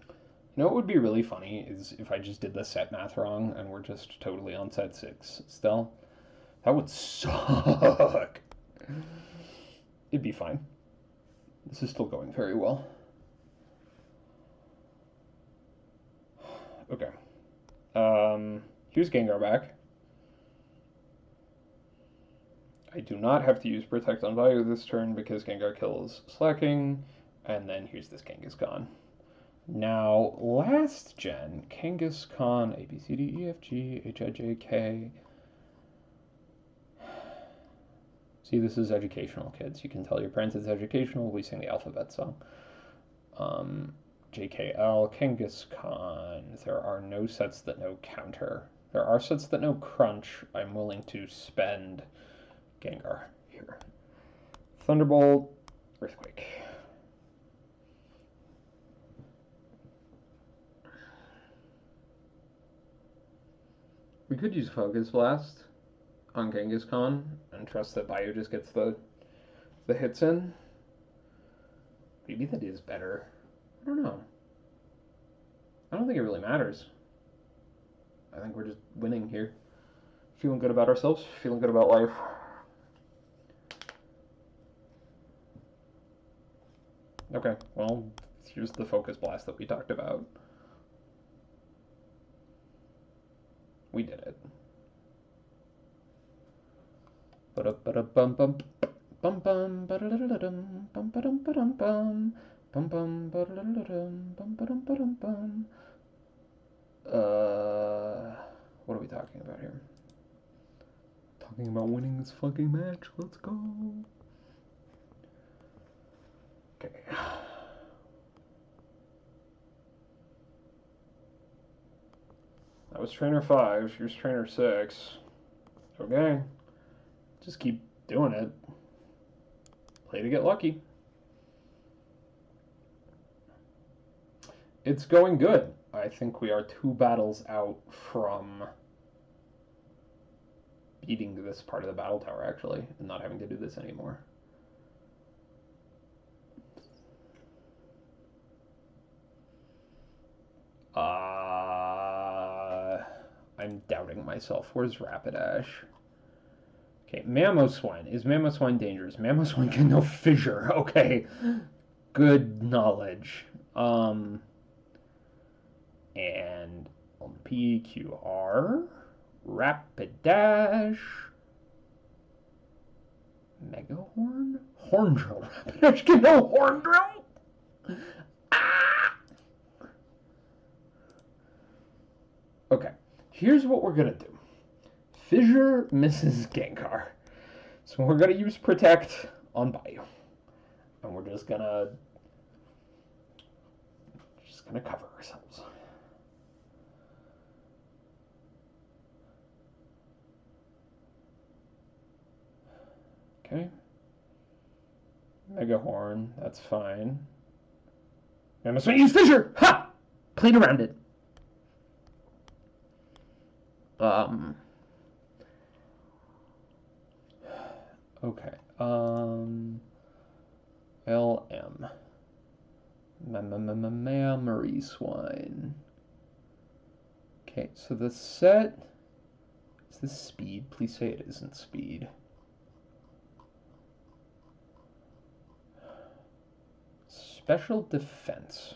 You know what would be really funny is if I just did the set math wrong and we're just totally on set 6 still. That would suck. It'd be fine. This is still going very well. Okay. Here's Gengar back. I do not have to use Protect on Bio this turn because Gengar kills Slacking, and then here's this Kangaskhan. Now, last gen, Kangaskhan, A, B, C, D, E, F, G, H, I, J, K. See, this is educational, kids. You can tell your parents it's educational. We sing the alphabet song. JKL, Kangaskhan. There are no sets that know counter. There are sets that know crunch. I'm willing to spend Gengar here. Thunderbolt, Earthquake. We could use Focus Blast on Kangaskhan and trust that Bayou just gets the hits in. Maybe that is better. I don't know. I don't think it really matters. I think we're just winning here. Feeling good about ourselves, feeling good about life. Okay, well, here's the Focus Blast that we talked about. We did it. Ba-da-ba-da-bum-bum. Bum-bum, ba-da-da-da-dum, bum-ba-dum-ba-dum-bum. Bum-bum, ba-da-da-da-dum, bum-ba-dum-ba-dum-bum. What are we talking about here? Talking about winning this fucking match. Let's go. Okay. That was trainer 5. Here's trainer 6. Okay. Just keep doing it. Play to get lucky. It's going good. I think we are 2 battles out from beating this part of the battle tower, actually, and not having to do this anymore. I'm doubting myself. Where's Rapidash? Okay, Mamoswine. Is Mamoswine dangerous? Mamoswine can know Fissure. Okay. Good knowledge. And on PQR, Rapidash, Megahorn, Horndrill. Rapidash can know Horndrill. Ah! Okay, here's what we're gonna do. Fissure misses Gengar, so we're gonna use Protect on Bayou, and we're just gonna cover ourselves. Okay. Megahorn, that's fine. I must use Fissure! Ha! Played around it. Okay. LM. Mamorswine. Okay, so the set... Is this speed? Please say it isn't speed. Special defense.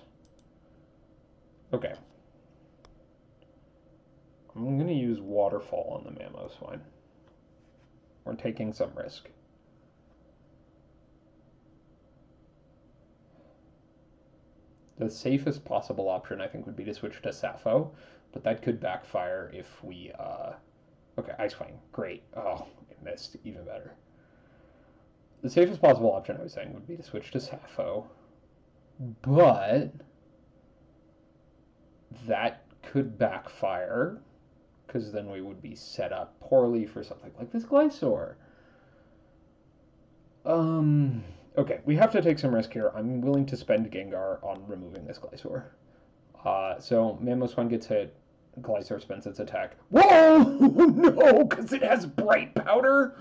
Okay. I'm going to use Waterfall on the Mamoswine. We're taking some risk. The safest possible option, I think, would be to switch to Sappho, but that could backfire if we, Okay, Ice Fang. Great. Oh, I missed. Even better. The safest possible option, I was saying, would be to switch to Sappho, but that could backfire, because then we would be set up poorly for something like this Glysaur. Okay, we have to take some risk here. I'm willing to spend Gengar on removing this Glysaur. So Mamoswine gets hit. Glysaur spends its attack. Whoa! No, because it has Bright Powder?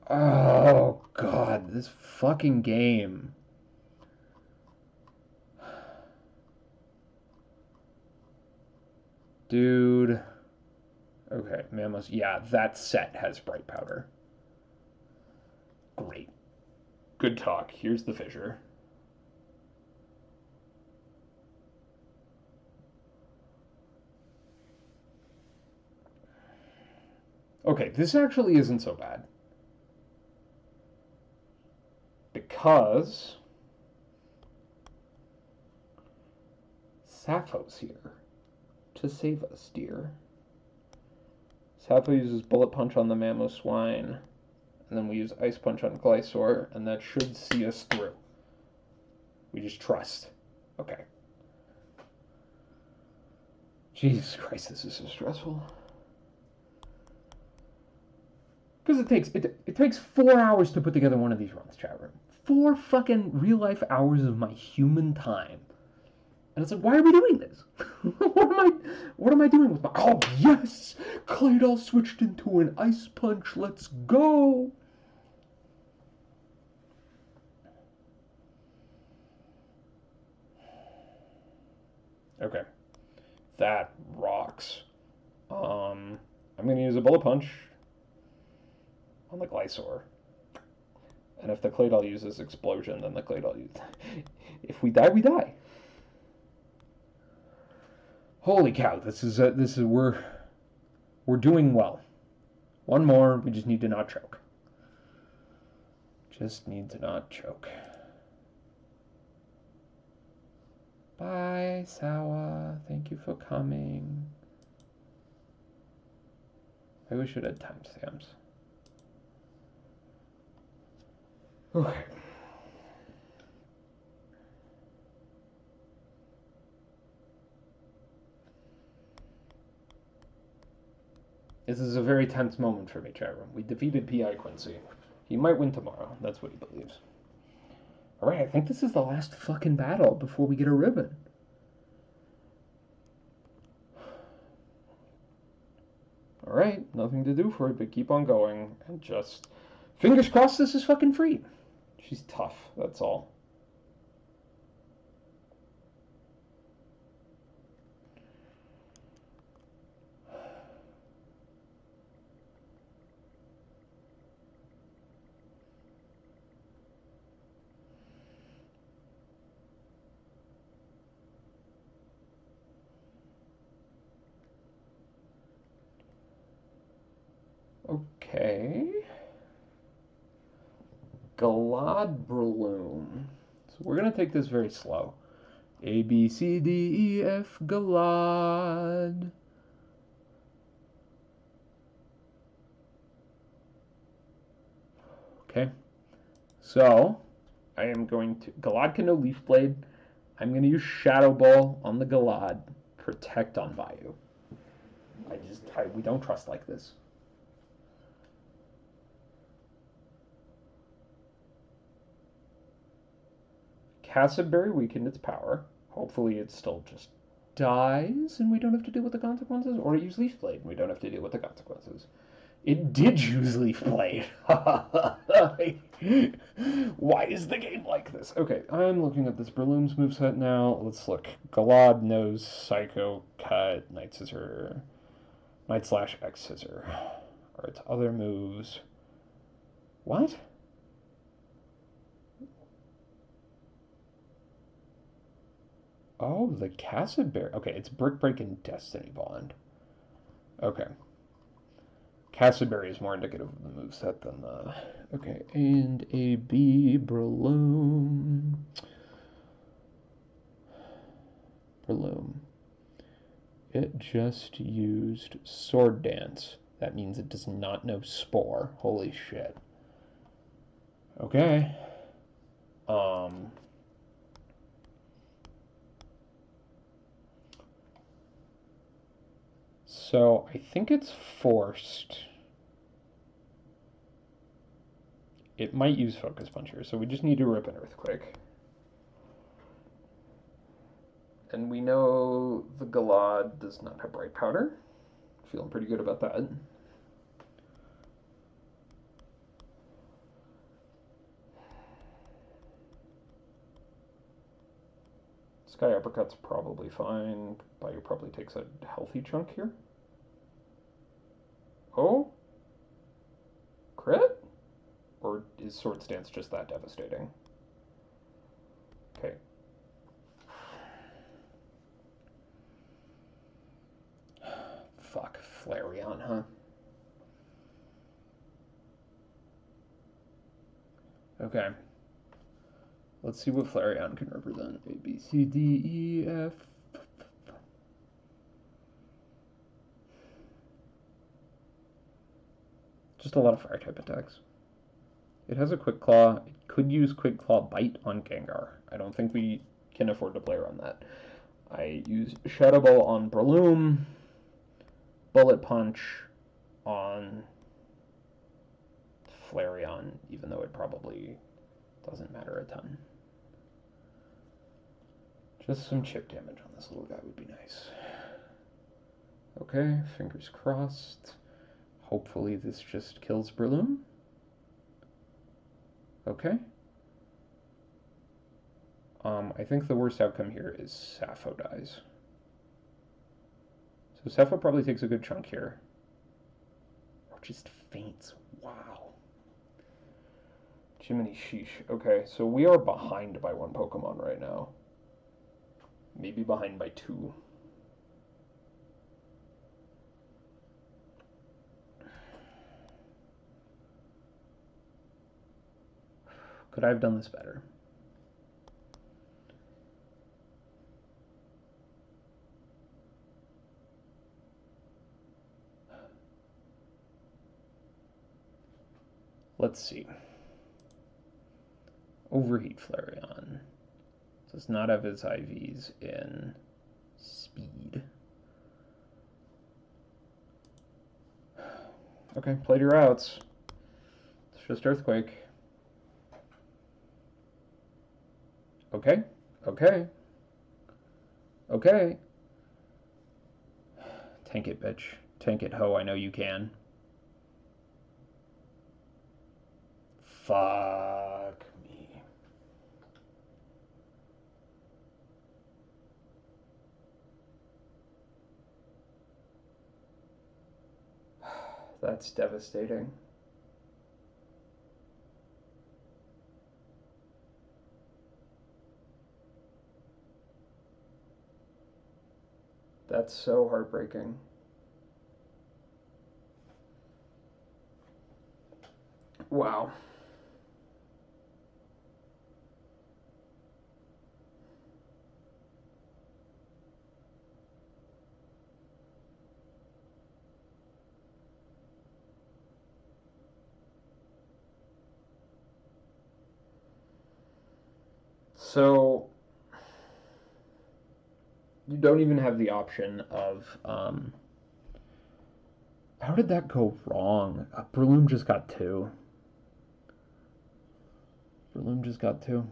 Oh, God, this fucking game. Dude. Okay, Mamos. Yeah, that set has Bright Powder. Great. Good talk. Here's the Fissure. Okay, this actually isn't so bad. Because Sappho's here to save us, dear. Sappho uses Bullet Punch on the Mamoswine, and then we use Ice Punch on Glysaur, and that should see us through. We just trust. Okay. Jesus Christ, this is so stressful. Because it takes 4 hours to put together one of these runs, chat room. 4 fucking real life hours of my human time. And it's like, why are we doing this? What am I doing with my... Oh, yes! Claydol switched into an Ice Punch. Let's go! Okay. That rocks. I'm going to use a Bullet Punch on the Glysaur. And if the Claydol uses Explosion, then the Claydol uses... If we die, we die. Holy cow, we're doing well. One more, we just need to not choke. Just need to not choke. Bye, Sawa. Thank you for coming. I wish it had timestamps. Okay. This is a very tense moment for me, chat room. We defeated P.I. Quincy. He might win tomorrow. That's what he believes. Alright, I think this is the last fucking battle before we get a ribbon. Alright, nothing to do for it, but keep on going. And just... Fingers crossed this is fucking free. She's tough, that's all. Okay. Galadbreloom. So we're going to take this very slow. A, B, C, D, E, F, Galad. Okay. So, I am going to... Galad can no Leaf Blade. I'm going to use Shadow Ball on the Galad. Protect on Vayu. We don't trust like this. Acid Berry weakened its power. Hopefully it still just dies and we don't have to deal with the consequences. Or it used Leaf Blade and we don't have to deal with the consequences. It did use Leaf Blade. Why is the game like this? Okay, I'm looking at this Breloom's moveset now. Let's look. Galad knows Psycho Cut, Night Scissor, Night Slash X Scissor. Or its other moves. What? Oh, the Acid Berry. Okay, it's Brick Break and Destiny Bond. Okay. Acid Berry is more indicative of the moveset than the... Okay, and a B, Breloom. Breloom. It just used Sword Dance. That means it does not know Spore. Holy shit. Okay. So, I think it's forced. It might use Focus Punch here, so we just need to rip an Earthquake. And we know the Galad does not have Bright Powder. Feeling pretty good about that. Sky Uppercut's probably fine. Bayou probably takes a healthy chunk here. Oh? Crit? Or is Swords Dance just that devastating? Okay. Fuck, Flareon, huh? Okay. Let's see what Flareon can represent. A, B, C, D, E, F. Just a lot of fire type attacks. It has a Quick Claw. It could use Quick Claw Bite on Gengar. I don't think we can afford to play around that. I use Shadow Ball on Breloom. Bullet Punch on Flareon, even though it probably doesn't matter a ton. Just some chip damage on this little guy would be nice. Okay, fingers crossed. Hopefully this just kills Breloom. Okay. I think the worst outcome here is Sappho dies. So Sappho probably takes a good chunk here. Or just faints. Wow. Jiminy sheesh. Okay, so we are behind by one Pokemon right now. Maybe behind by two. Could I have done this better? Let's see. Overheat Flareon. Does not have its IVs in speed. Okay, played your outs. It's just Earthquake. Okay, okay. Okay. Tank it, bitch. Tank it, ho, I know you can. Fuck me. That's devastating. That's so heartbreaking. Wow. So you don't even have the option of how did that go wrong? Breloom just got two. Breloom just got two.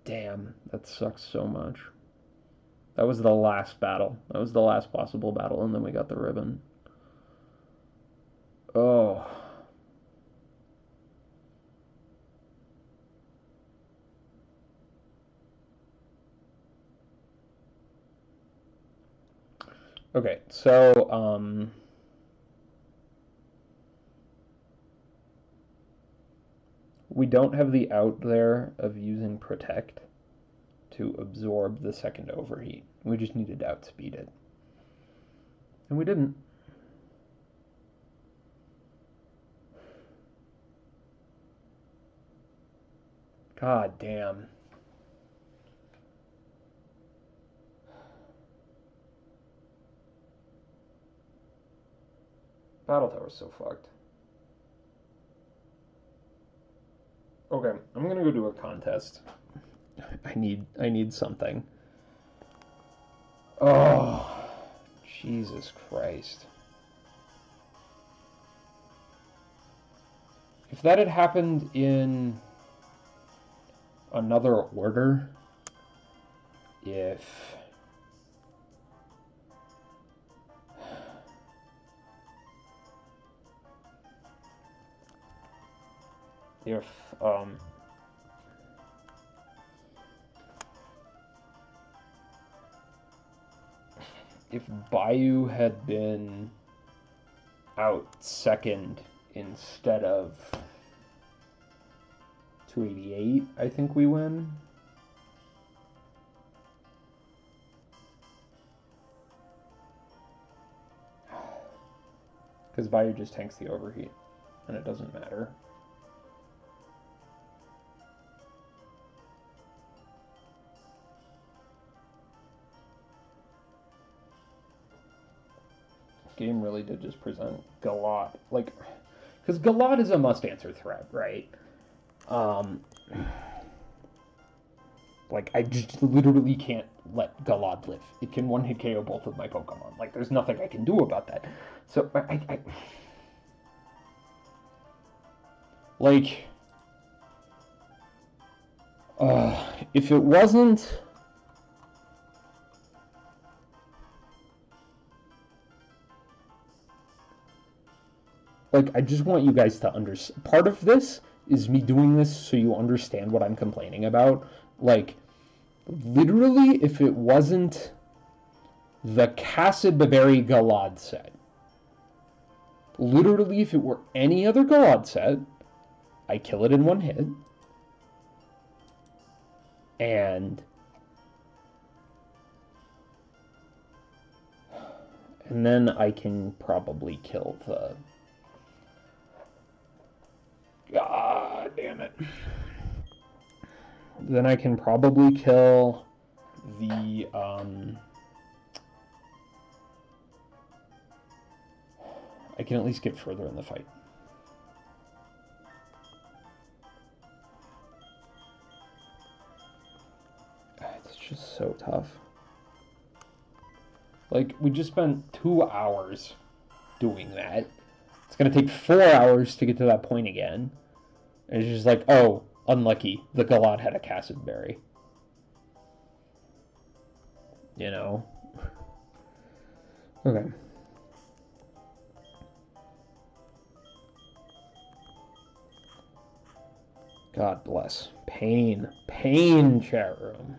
Damn, that sucks so much. That was the last battle. That was the last possible battle, and then we got the ribbon. Oh. Okay, so, we don't have the out there of using Protect to absorb the second overheat. We just needed to outspeed it. And we didn't. God damn. Battle Tower's so fucked. Okay, I'm gonna go do a contest. I need something. Oh, Jesus Christ. If that had happened in another order, if if if Bayou had been out second instead of 288, I think we win. Because Bayou just tanks the overheat, and it doesn't matter. Game really did just present Galot. Like, because Galot is a must-answer threat, right? Like, I just literally can't let Galad live. It can one-hit KO both of my Pokemon. Like, there's nothing I can do about that. So, like, if it wasn't... Like, I just want you guys to understand. Part of this is me doing this so you understand what I'm complaining about. Like, literally, if it wasn't the Casiberry Galad set, literally, if it were any other Galad set, I kill it in one hit. And then I can probably kill the... God damn it. Then I can probably kill the, I can at least get further in the fight. It's just so tough. Like, we just spent 2 hours doing that. It's gonna take 4 hours to get to that point again. And it's just like, oh, unlucky. The Galad had a Casiberry. You know? Okay. God bless. Pain. Pain, chat room.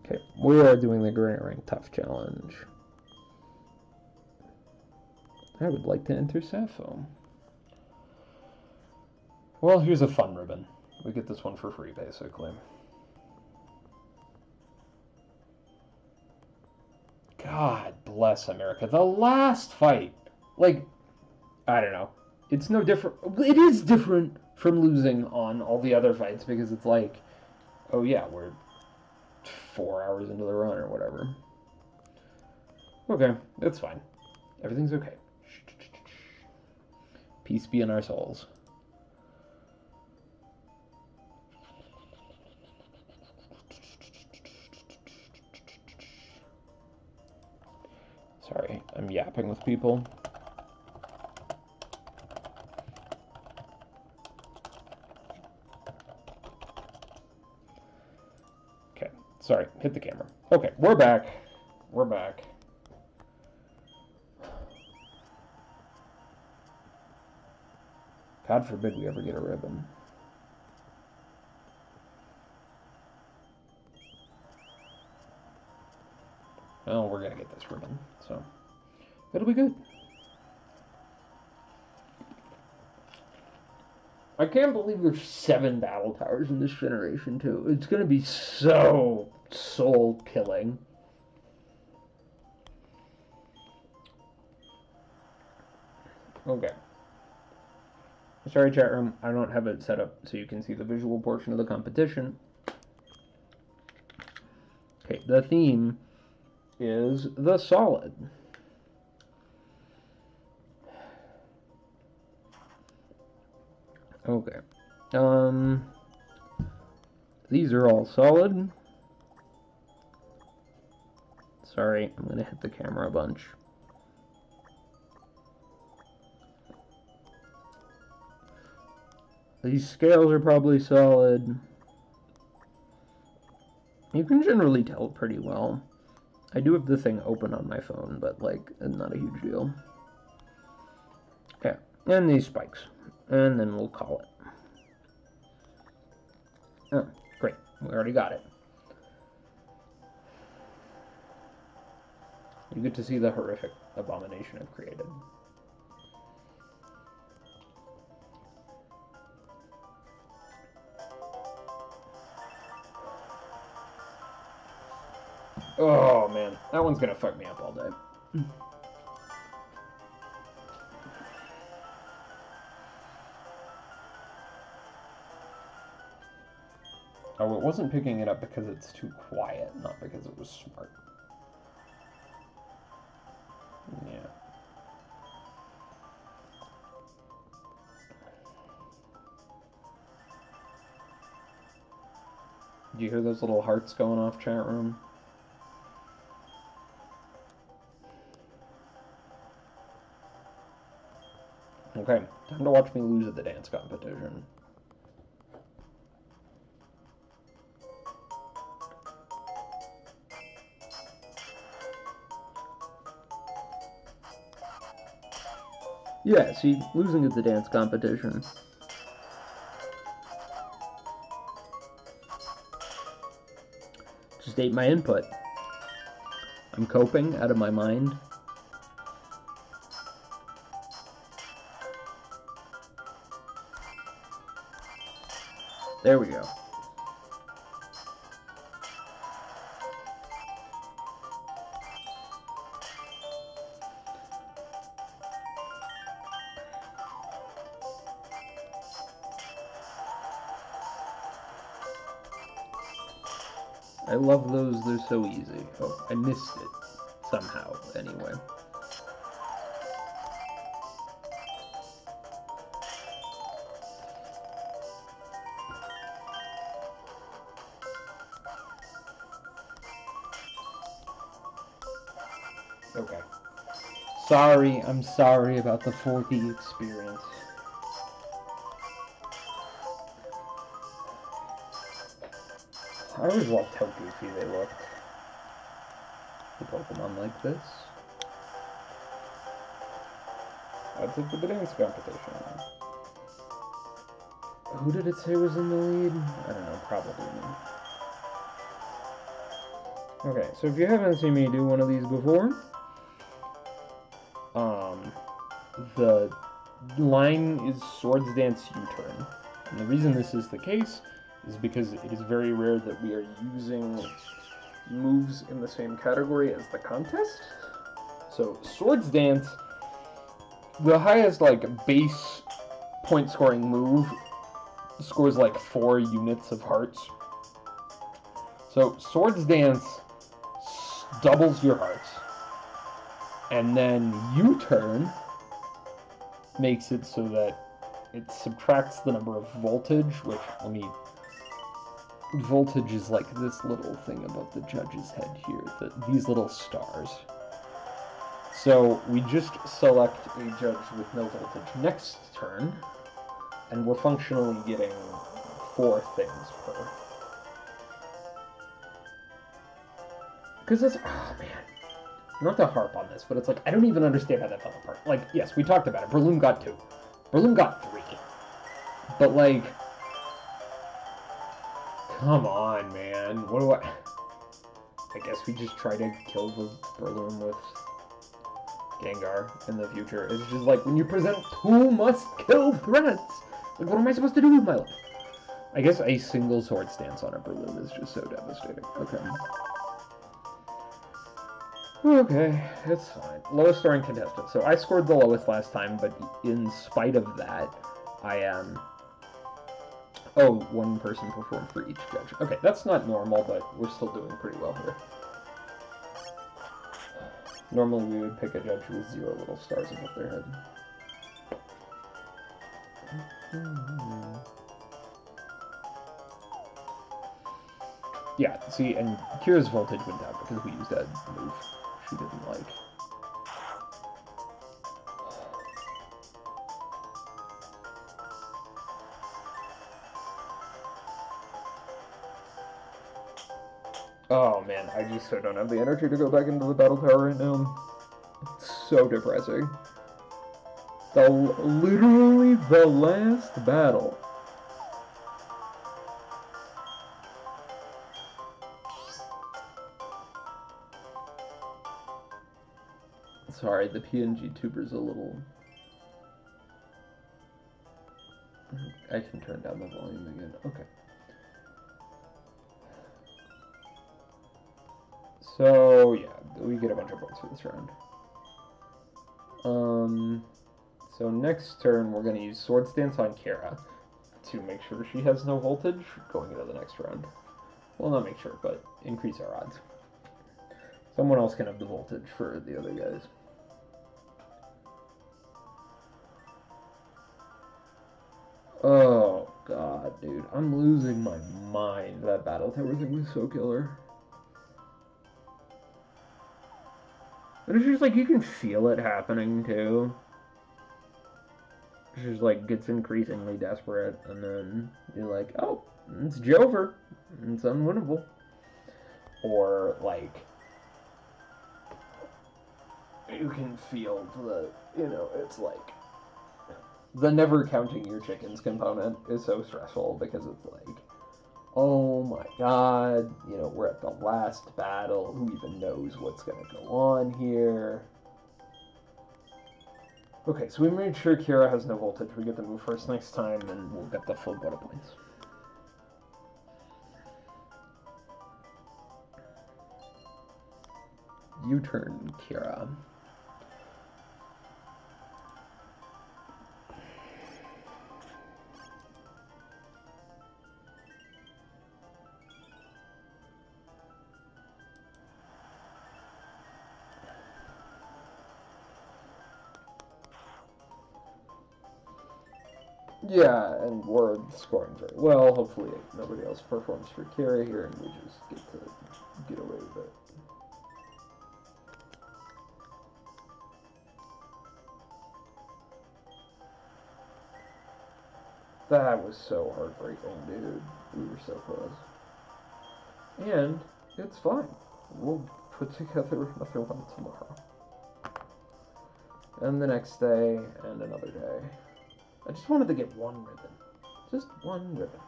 Okay, we are doing the Granite Rank Tough Challenge. I would like to enter Sappho. Well, here's a fun ribbon. We get this one for free, basically. God bless America. The last fight. Like, I don't know. It's no different. It is different from losing on all the other fights because it's like, oh yeah, we're 4 hours into the run or whatever. Okay, that's fine. Everything's okay. Peace be in our souls. Sorry, I'm yapping with people. Okay, sorry, hit the camera. Okay, we're back. We're back. God forbid we ever get a ribbon. Well, we're gonna get this ribbon, so it'll be good. I can't believe there's 7 battle towers in this generation, too. It's gonna be so soul-killing. Okay. Sorry, chat room, I don't have it set up so you can see the visual portion of the competition. Okay, the theme is the solid. Okay. These are all solid. Sorry, I'm gonna hit the camera a bunch. These scales are probably solid. You can generally tell pretty well. I do have the thing open on my phone, but, like, not a huge deal. Okay, and these spikes. And then we'll call it. Oh, great. We already got it. You get to see the horrific abomination I've created. Oh, man. That one's gonna fuck me up all day. Oh, it wasn't picking it up because it's too quiet, not because it was smart. Do you hear those little hearts going off, chat room? Okay, time to watch me lose at the dance competition. Yeah, see, losing at the dance competition. Just ate my input. I'm coping out of my mind. There we go. I love those, they're so easy. Oh, I missed it. Somehow, anyway. Okay. Sorry, I'm sorry about the 4D experience. I always loved how goofy they looked. The Pokemon like this. That's it for the dance competition. Who did it say was in the lead? I don't know, probably me. Okay, so if you haven't seen me do one of these before, the line is Swords Dance U-turn. And the reason this is the case is because it is very rare that we are using moves in the same category as the contest. So Swords Dance, the highest like base point scoring move scores like 4 units of hearts. So Swords Dance doubles your hearts, and then U-turn makes it so that it subtracts the number of voltage, which, voltage is like this little thing above the judge's head here, these little stars. So we just select a judge with no voltage next turn, and we're functionally getting 4 things per. Because that's, oh man. Not to harp on this, but it's like, I don't even understand how that fell apart. Like, yes, we talked about it. Breloom got 2. Breloom got 3. But, like, come on, man. What do I guess we just try to kill the Breloom with Gengar in the future. It's just like, when you present 2 must-kill threats, like, what am I supposed to do with my life? I guess a single Sword Stance on a Breloom is just so devastating. Okay. Okay, it's fine. Lowest scoring contestant. So I scored the lowest last time, but in spite of that, I am... Oh, 1 person performed for each judge. Okay, that's not normal, but we're still doing pretty well here. Normally we would pick a judge with 0 little stars above their head. Yeah, see, and Kira's voltage went down because we used that move she didn't like. Oh man, I just so don't have the energy to go back into the battle tower right now. It's so depressing. Literally the last battle. Sorry, the PNG tuber's a little... I can turn down the volume again. Okay. So, yeah, we get a bunch of points for this round. So next turn, we're going to use Swords Dance on Kara to make sure she has no voltage going into the next round. Well, not make sure, but increase our odds. Someone else can have the voltage for the other guys. Oh, God. god, dude. I'm losing my mind. That battle tower thing was so killer. And it's just like, you can feel it happening, too. It's just like, gets increasingly desperate, and then you're like, oh, it's Jover. It's unwinnable. Or, like, you can feel the, you know, it's like, the never counting your chickens component is so stressful because it's like, oh my god, you know, we're at the last battle, who even knows what's gonna go on here. Okay, so we made sure Kira has no voltage. We get to move first next time, and we'll get the full Buddha points. U-turn, Kira. Yeah, and we're scoring very well. Hopefully nobody else performs for Kira here, and we just get to get away with it. That was so heartbreaking, dude. We were so close. And it's fine. We'll put together another one tomorrow. And the next day, and another day. I just wanted to get one ribbon. Just one ribbon.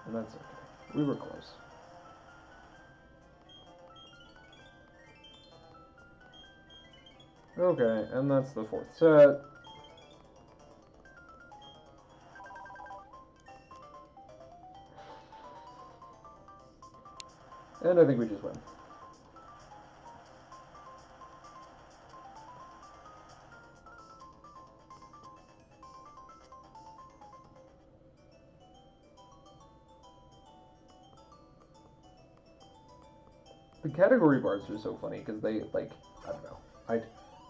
And that's okay. We were close. Okay, and that's the fourth set. And I think we just win. The category bars are so funny because they, like, I don't know.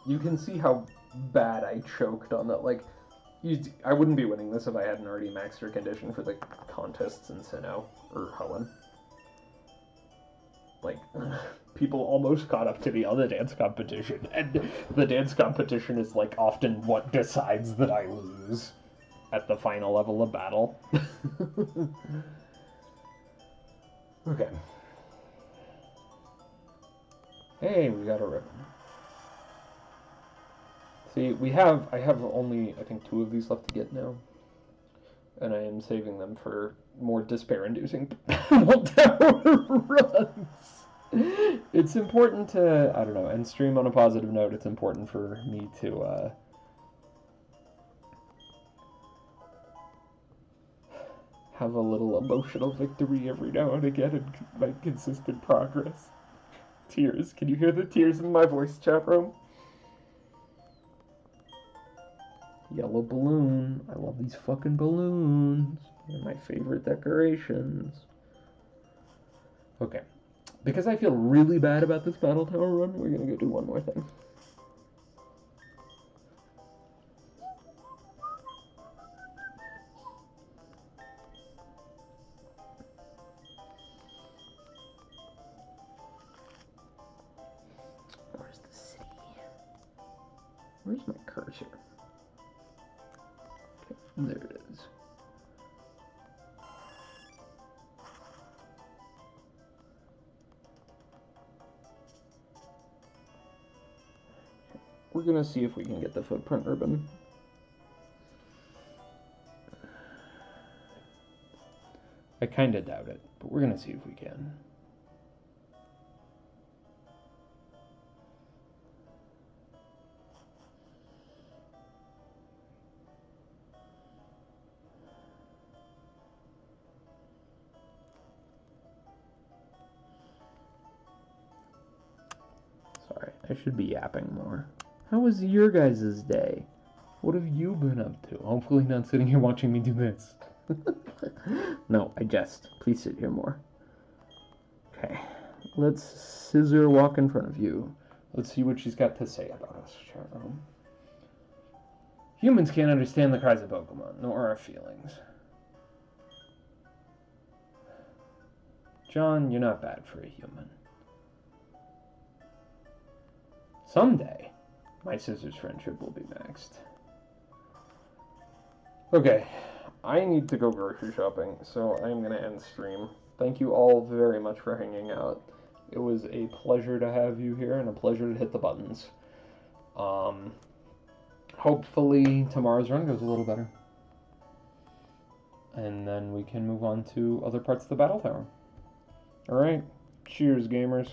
You can see how bad I choked on that. Like, I wouldn't be winning this if I hadn't already maxed her condition for the contests in Sinnoh or Hoenn. Like, people almost caught up to me on the dance competition, and the dance competition is, like, often what decides that I lose at the final level of battle. Okay. Hey, we got a ribbon. See, I have only, I think, 2 of these left to get now. And I am saving them for more despair-inducing battle tower runs. It's important to, I don't know, end stream on a positive note. It's important for me to, have a little emotional victory every now and again and make consistent progress. Tears. Can you hear the tears in my voice, chat room? Yellow balloon. I love these fucking balloons. They're my favorite decorations. Okay. Because I feel really bad about this battle tower run, we're gonna go do one more thing. Where's the city? Where's my cursor? Okay, there it is. We're gonna see if we can get the footprint ribbon. I kinda doubt it, but we're gonna see if we can. Sorry, I should be yapping more. How was your guys' day? What have you been up to? Hopefully not sitting here watching me do this. No, I jest. Please sit here more. Okay, let's scissor walk in front of you. Let's see what she's got to say about us. Humans can't understand the cries of Pokemon, nor our feelings. John, you're not bad for a human. Someday, my sister's friendship will be maxed. Okay, I need to go grocery shopping, so I'm going to end stream. Thank you all very much for hanging out. It was a pleasure to have you here and a pleasure to hit the buttons. Hopefully tomorrow's run goes a little better. And then we can move on to other parts of the battle tower. Alright, cheers gamers.